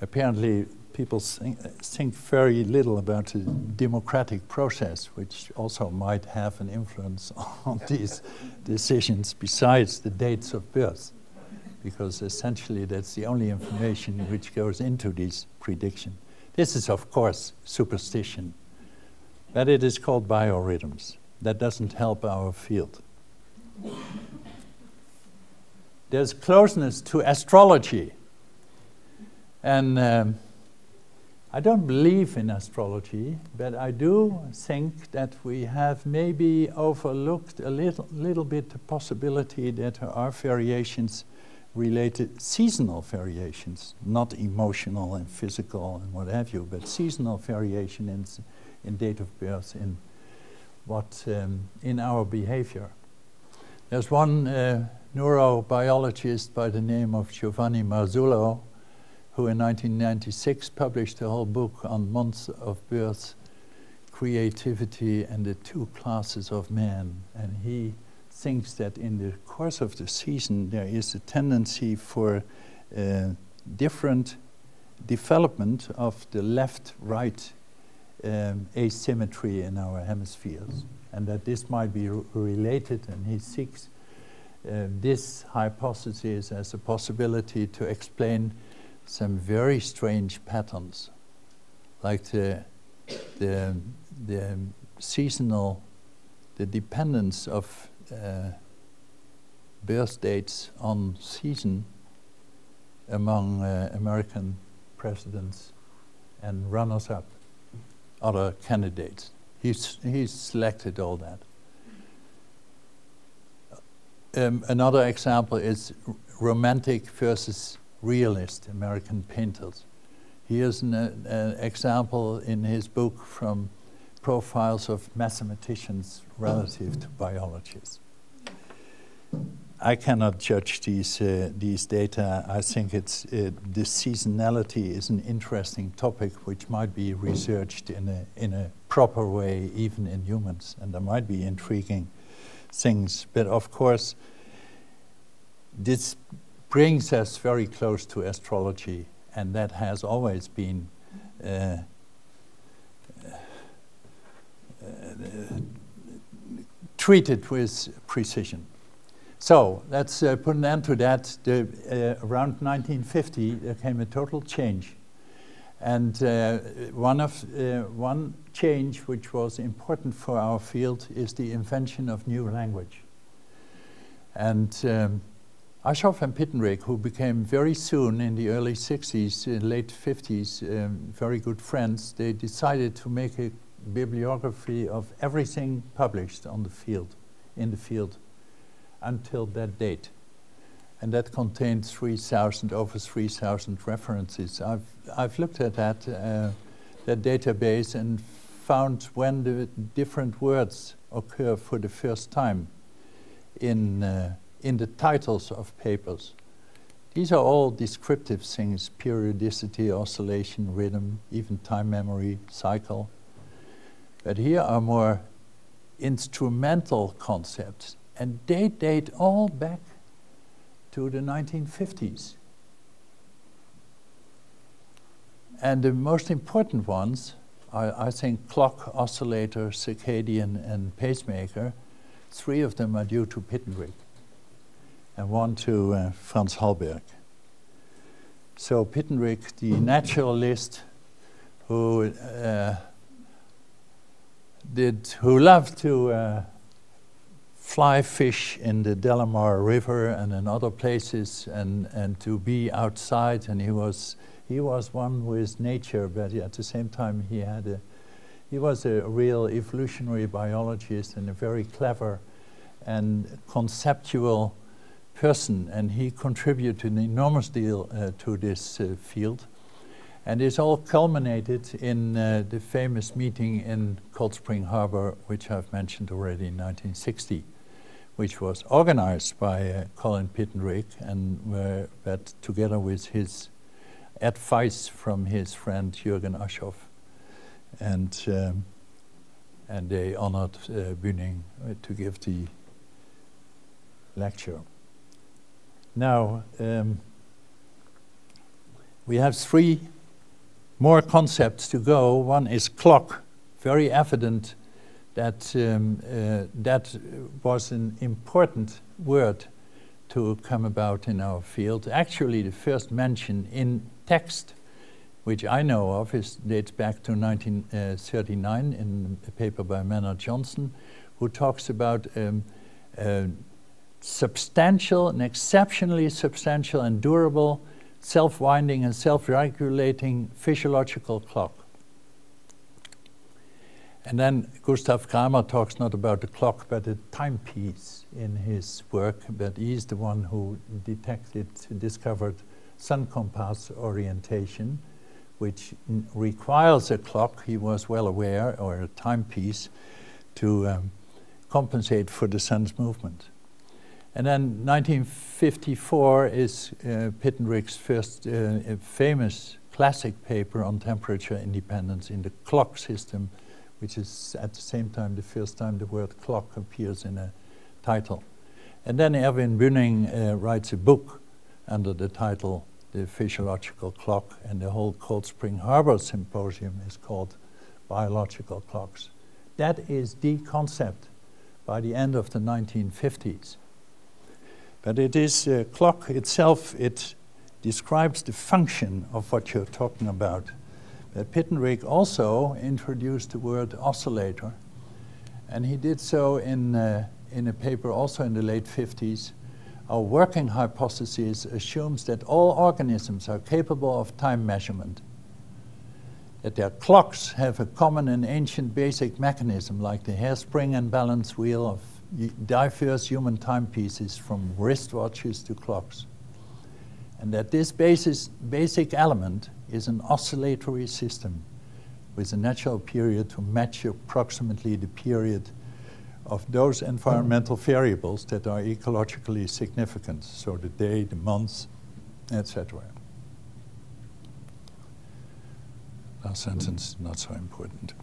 Apparently, people think very little about the democratic process, which also might have an influence on these decisions besides the dates of birth, because essentially that's the only information which goes into these predictions. This is, of course, superstition, but it is called biorhythms. That doesn't help our field. There's closeness to astrology. And I don't believe in astrology, but I do think that we have maybe overlooked a little bit the possibility that there are variations related, seasonal variations, not emotional and physical and what have you, but seasonal variation in date of birth, in what in our behavior. There's one neurobiologist by the name of Giovanni Marzullo, who in 1996 published a whole book on months of birth, creativity, and the 2 classes of man. And he thinks that in the course of the season there is a tendency for different development of the left-right asymmetry in our hemispheres, and that this might be related, and he seeks this hypothesis as a possibility to explain some very strange patterns, like the seasonal, the dependence of birth dates on season among American presidents and runners-up, other candidates. He's selected all that. Another example is romantic versus realist American painters. Here's an example in his book from profiles of mathematicians relative to biologists. I cannot judge these data. I think it's the seasonality is an interesting topic which might be researched in a proper way, even in humans, and there might be intriguing things. But of course, this brings us very close to astrology, and that has always been treated with precision. So let's put an end to that. Around 1950, there came a total change. And one change which was important for our field is the invention of new language. And Aschoff and Pittenrich, who became very soon in the early 60s, late 50s, very good friends, they decided to make a bibliography of everything published on the field, in the field, until that date. And that contained over 3,000 references. I've looked at that database and found when the different words occur for the first time in the titles of papers. These are all descriptive things: periodicity, oscillation, rhythm, even time memory, cycle. But here are more instrumental concepts, and they date all back to the 1950s. And the most important ones are, I think, clock, oscillator, circadian, and pacemaker. 3 of them are due to Pittenrich, and 1 to Franz Hallberg. So Pittenrich, the naturalist who loved to fly fish in the Delamar River and in other places, and to be outside, and he was one with nature, but at the same time he was a real evolutionary biologist and a very clever and conceptual person, and he contributed an enormous deal to this field. And it's all culminated in the famous meeting in Cold Spring Harbor, which I've mentioned already in 1960, which was organized by Colin Pittenrich, and that together with his advice from his friend Jürgen Aschoff, and they honored Bühning to give the lecture. Now, we have 3 more concepts to go. One is clock, very evident that that was an important word to come about in our field. Actually, the first mention in text, which I know of, dates back to 1939 in a paper by Maynard Johnson, who talks about substantial, an exceptionally substantial and durable, self-winding and self-regulating physiological clock. And then Gustav Kramer talks not about the clock, but a timepiece in his work, but he's the one who discovered sun compass orientation, which requires a clock, he was well aware, or a timepiece, to compensate for the sun's movement. And then 1954 is Pittenrich's first famous classic paper on temperature independence in the clock system, which is at the same time the first time the word clock appears in a title. And then Erwin Bühning writes a book under the title The Physiological Clock, and the whole Cold Spring Harbor Symposium is called Biological Clocks. That is the concept by the end of the 1950s. But it is clock itself, it describes the function of what you're talking about. Pittenrich also introduced the word oscillator, and he did so in a paper also in the late 50s. Our working hypothesis assumes that all organisms are capable of time measurement, that their clocks have a common and ancient basic mechanism like the hairspring and balance wheel of diverse human timepieces from wristwatches to clocks, and that this basic element is an oscillatory system with a natural period to match approximately the period of those environmental variables that are ecologically significant, so the day, the month, etc. Last sentence, not so important.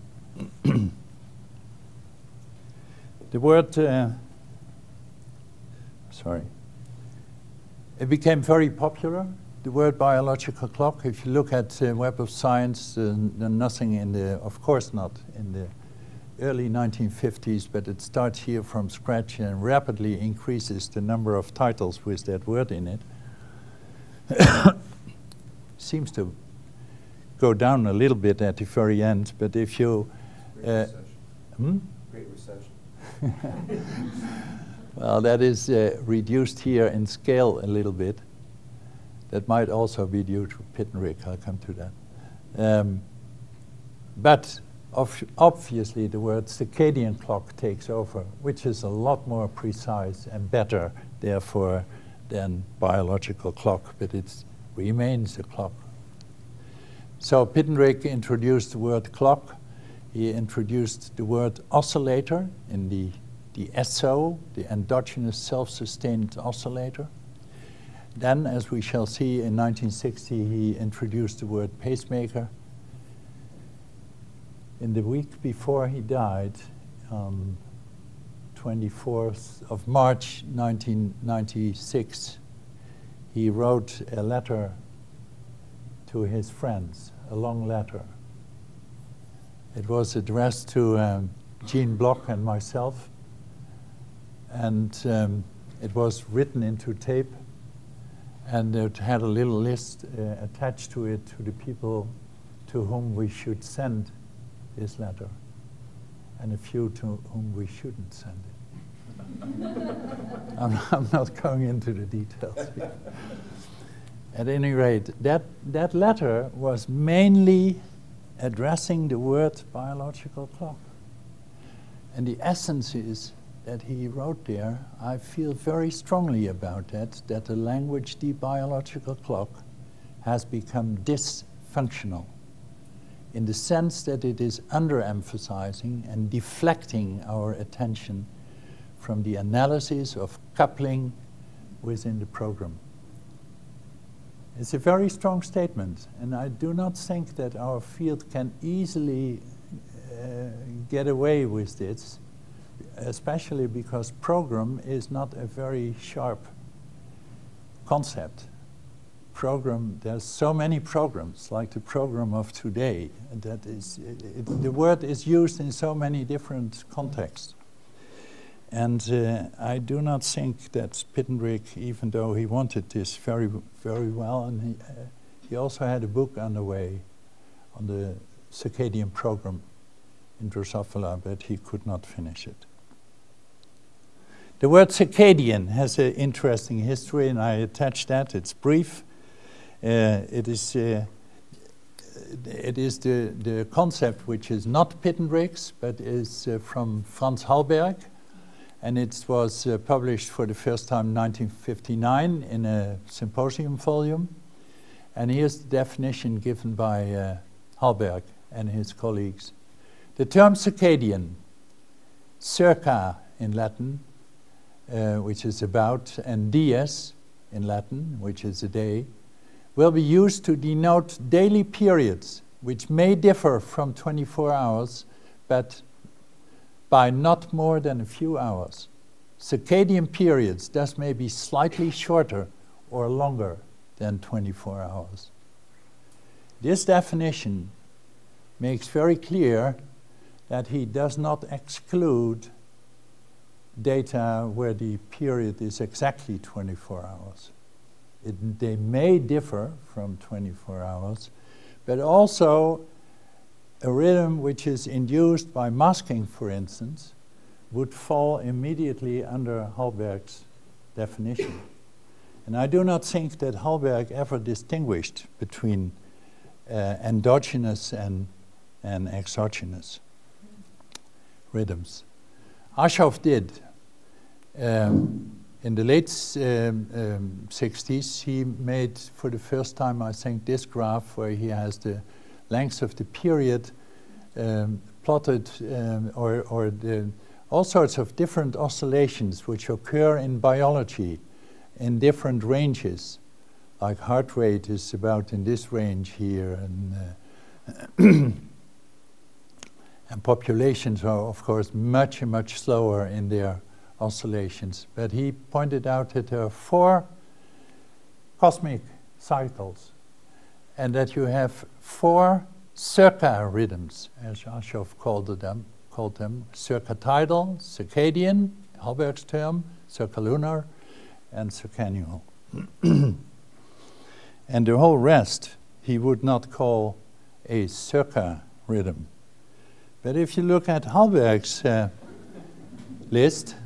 The word, it became very popular, the word biological clock. If you look at Web of Science, nothing in the, of course not in the early 1950s, but it starts here from scratch and rapidly increases the number of titles with that word in it. Seems to go down a little bit at the very end, but if you... Great recession. Well, that is reduced here in scale a little bit. That might also be due to Pittenrick. I'll come to that. But obviously the word circadian clock takes over, which is a lot more precise and better, therefore, than biological clock, but it remains a clock. So Pittenrick introduced the word clock. He introduced the word oscillator in the SO, the endogenous self-sustained oscillator. Then, as we shall see, in 1960, he introduced the word pacemaker. In the week before he died, 24th of March 1996, he wrote a letter to his friends, a long letter. It was addressed to Jean Bloch and myself, and it was written into tape, and it had a little list attached to it to the people to whom we should send this letter, and a few to whom we shouldn't send it. I'm not going into the details here. At any rate, that letter was mainly addressing the word biological clock. And the essence is that he wrote there, I feel very strongly about that the language, the biological clock, has become dysfunctional in the sense that it is underemphasizing and deflecting our attention from the analysis of coupling within the program. It's a very strong statement, and I do not think that our field can easily get away with this, especially because program is not a very sharp concept. Program, there's so many programs, like the program of today, that is, the word is used in so many different contexts. And I do not think that Pittenrick, even though he wanted this very, very well, and he also had a book underway on the circadian program in Drosophila, but he could not finish it. The word circadian has an interesting history, and I attach that. It's brief. It is the concept which is not Pittenrick's, but is from Franz Hallberg. And it was published for the first time in 1959 in a symposium volume. And here's the definition given by Hallberg and his colleagues. The term circadian, circa in Latin, which is about, and dies in Latin, which is a day, will be used to denote daily periods which may differ from 24 hours, but by not more than a few hours. Circadian periods thus may be slightly shorter or longer than 24 hours. This definition makes very clear that he does not exclude data where the period is exactly 24 hours. They may differ from 24 hours, but also a rhythm which is induced by masking, for instance, would fall immediately under Hallberg's definition. And I do not think that Hallberg ever distinguished between endogenous and exogenous rhythms. Aschoff did. In the late 60s, he made for the first time, I think, this graph where he has the length of the period plotted, or all sorts of different oscillations which occur in biology in different ranges. Like heart rate is about in this range here, and populations are, of course, much, much slower in their oscillations. But he pointed out that there are 4 cosmic cycles, and that you have 4 circa rhythms, as Aschoff called them, circatidal, circadian, Hallberg's term, circalunar, and circannual. And the whole rest he would not call a circa rhythm. But if you look at Hallberg's list,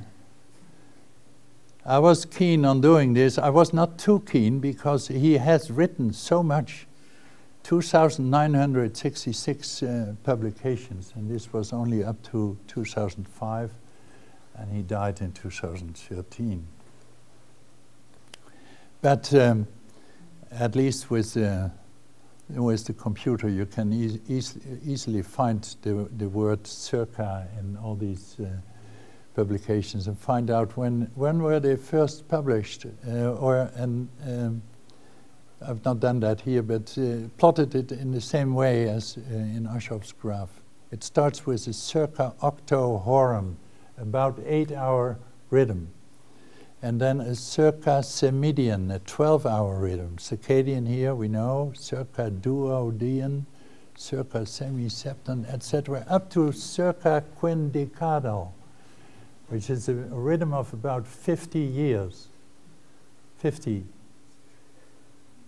I was keen on doing this. I was not too keen because he has written so much, 2,966 publications, and this was only up to 2005, and he died in 2013. But at least with the computer, you can easily find the word circa in all these publications and find out when were they first published. I've not done that here, but plotted it in the same way as in Aschoff's graph. It starts with a circa octo horum, about 8-hour rhythm. And then a circa semidian, a 12-hour rhythm. Circadian here, we know, circa duodean, circa semiseptan, etc., up to circa quindecadal, which is a rhythm of about 50 years. 50.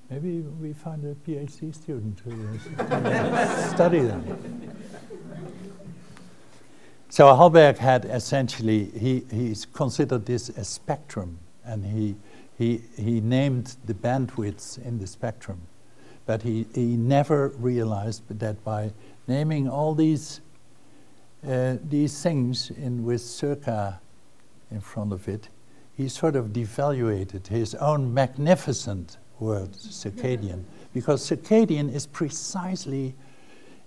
Maybe we find a PhD student who study them. So Hallberg had essentially, he's considered this a spectrum, and he named the bandwidths in the spectrum. But he never realized that by naming all these things with circa in front of it, he sort of devaluated his own magnificent word, circadian, because circadian is precisely,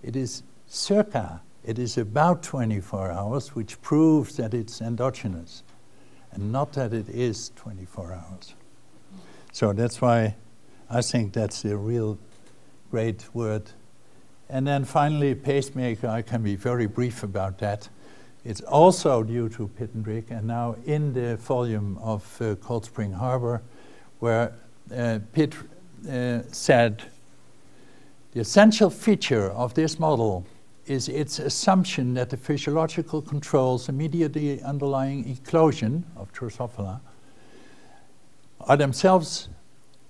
it is circa, it is about 24 hours, which proves that it's endogenous, and not that it is 24 hours. So that's why I think that's a real great word. And then finally, pacemaker, I can be very brief about that. It's also due to Pittendrigg, and now in the volume of Cold Spring Harbor, where Pitt said, the essential feature of this model is its assumption that the physiological controls immediately underlying eclosion of Drosophila are themselves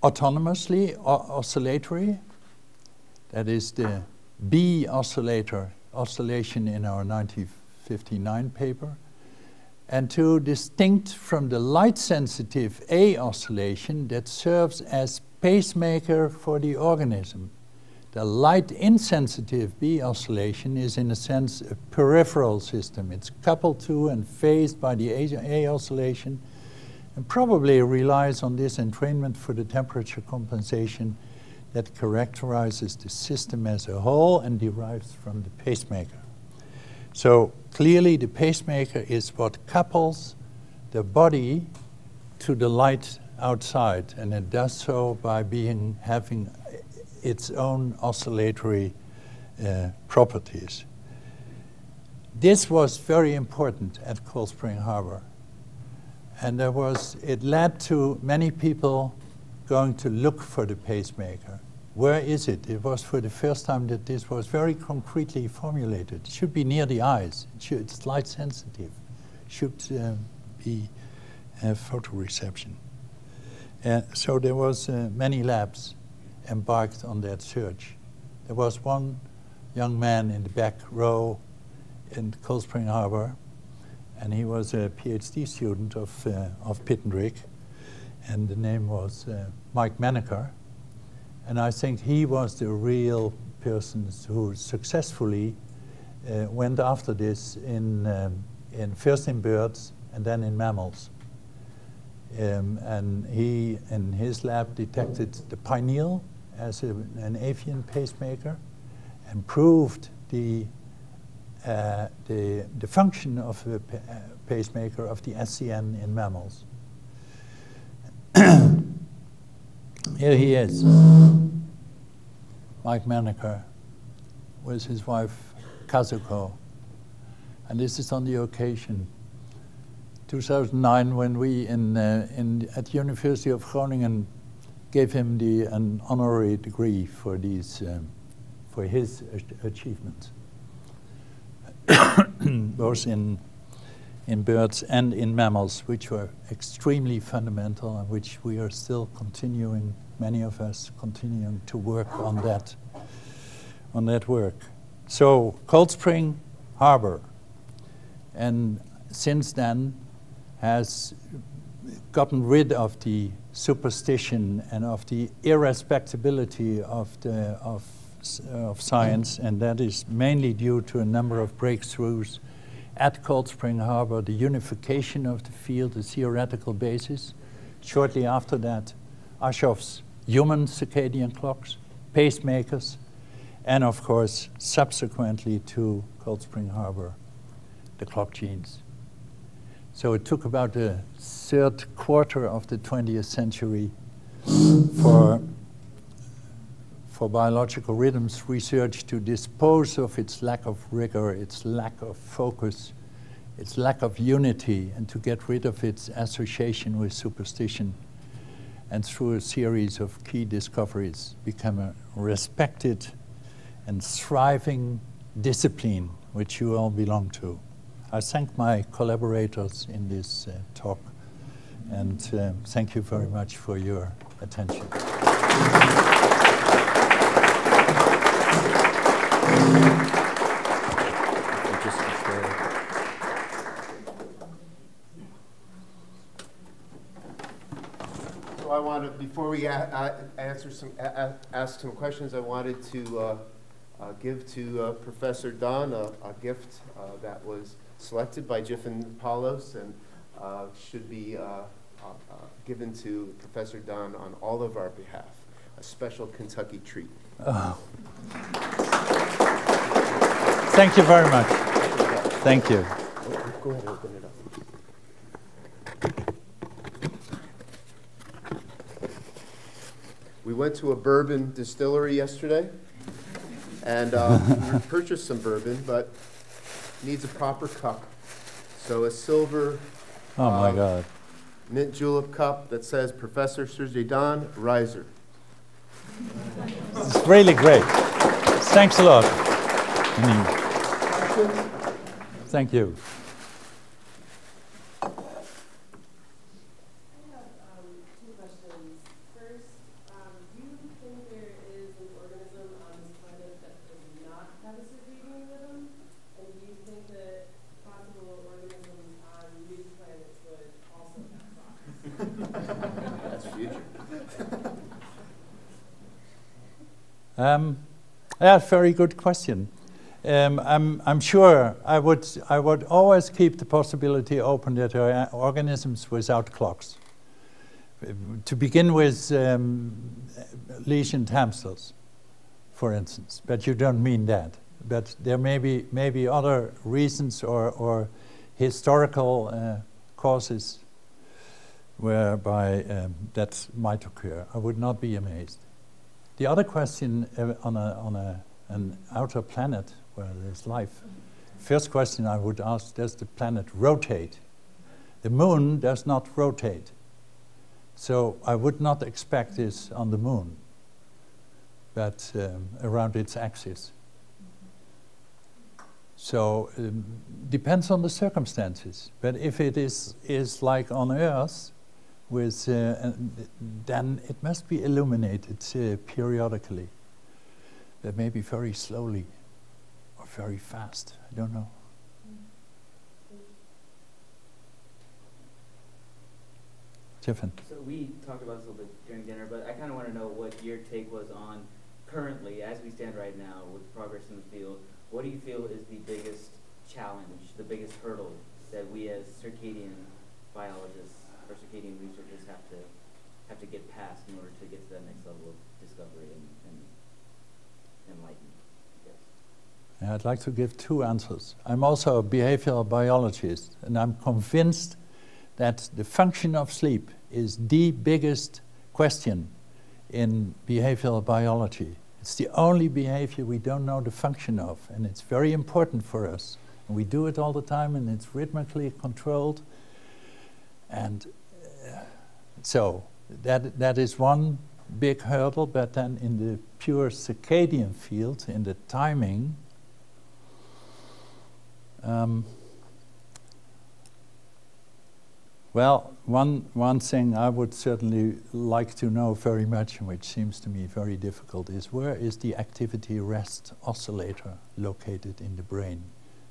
autonomously oscillatory. That is the B oscillation in our 1959 paper. And two, distinct from the light-sensitive A oscillation that serves as pacemaker for the organism. The light-insensitive B oscillation is, in a sense, a peripheral system. It's coupled to and phased by the A oscillation, and probably relies on this entrainment for the temperature compensation that characterizes the system as a whole and derives from the pacemaker. So clearly the pacemaker is what couples the body to the light outside, and it does so by having its own oscillatory properties. This was very important at Cold Spring Harbor, and it led to many people going to look for the pacemaker. Where is it? It was for the first time that this was very concretely formulated. It should be near the eyes. It's light sensitive. It should have photoreception. So there was many labs embarked on that search. There was one young man in the back row in Cold Spring Harbor, and he was a PhD student of Pittendrigg, and the name was Mike Maneker. And I think he was the real person who successfully went after this first in birds and then in mammals. And he, in his lab, detected the pineal as an avian pacemaker and proved the function of the pacemaker of the SCN in mammals. Here he is, Mike Maneker, with his wife Kazuko. And this is on the occasion 2009 when we at the University of Groningen gave him an honorary degree for his achievements, both in birds and in mammals, which were extremely fundamental and which we are still continuing, many of us continuing to work on that on that work. So Cold Spring Harbor, and since then has gotten rid of the superstition and of the irrespectability of science, and that is mainly due to a number of breakthroughs at Cold Spring Harbor, the unification of the field, the theoretical basis. Shortly after that, Aschoff's human circadian clocks, pacemakers, and of course, subsequently to Cold Spring Harbor, the clock genes. So it took about the third quarter of the 20th century for biological rhythms research to dispose of its lack of rigor, its lack of focus, its lack of unity, and to get rid of its association with superstition. And through a series of key discoveries, become a respected and thriving discipline, which you all belong to. I thank my collaborators in this talk, and thank you very much for your attention. So I want to, before we ask some questions, I wanted to give to Professor Daan a gift that was selected by Jiffin Palos and should be given to Professor Daan on all of our behalf, a special Kentucky treat. Oh. Thank you very much. Thank you. Go ahead and open it up. We went to a bourbon distillery yesterday, and we purchased some bourbon, but needs a proper cup. So a silver Oh my God. mint julep cup that says Professor Serge Daan, Riser. It's really great. Thanks a lot. Thank you. That's future. Yeah, very good question. I'm sure I would always keep the possibility open that there are organisms without clocks. To begin with, lesioned hamsters, for instance, but you don't mean that. But there may be other reasons or historical causes whereby that might occur. I would not be amazed. The other question on an outer planet where there's life, first question I would ask, does the planet rotate? The moon does not rotate. So I would not expect this on the moon, but around its axis. So depends on the circumstances. But if it is like on Earth, with then it must be illuminated periodically. But maybe very slowly or very fast. I don't know. Tiffin. So we talked about this a little bit during dinner, but I kind of want to know what your take was on currently, as we stand right now, with progress in the field. What do you feel is the biggest challenge, the biggest hurdle that we as circadian biologists or circadian researchers have to get past in order to get to that next level of discovery and enlightenment? Yeah, I'd like to give two answers. I'm also a behavioral biologist, and I'm convinced that the function of sleep is the biggest question in behavioral biology. It's the only behavior we don't know the function of, and it's very important for us. And we do it all the time, and it's rhythmically controlled. And so that is one big hurdle, but then in the pure circadian field, in the timing, Well, one thing I would certainly like to know very much, which seems to me very difficult, is where is the activity rest oscillator located in the brain?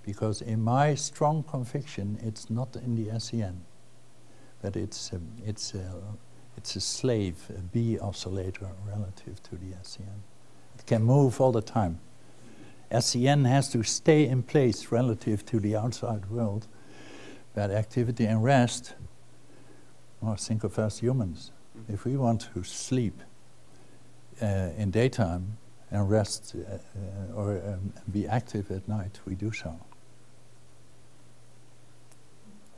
Because in my strong conviction, it's not in the SEN, but it's a slave, a B oscillator relative to the SEN. It can move all the time. SEN has to stay in place relative to the outside world, but activity and rest, well, think of us humans. If we want to sleep in daytime and rest or be active at night, we do so.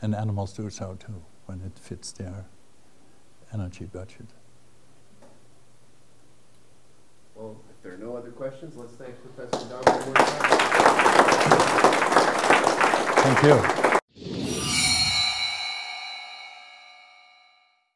And animals do so too, when it fits their energy budget. Well, if there are no other questions, let's thank Professor Daan one more time. Thank you.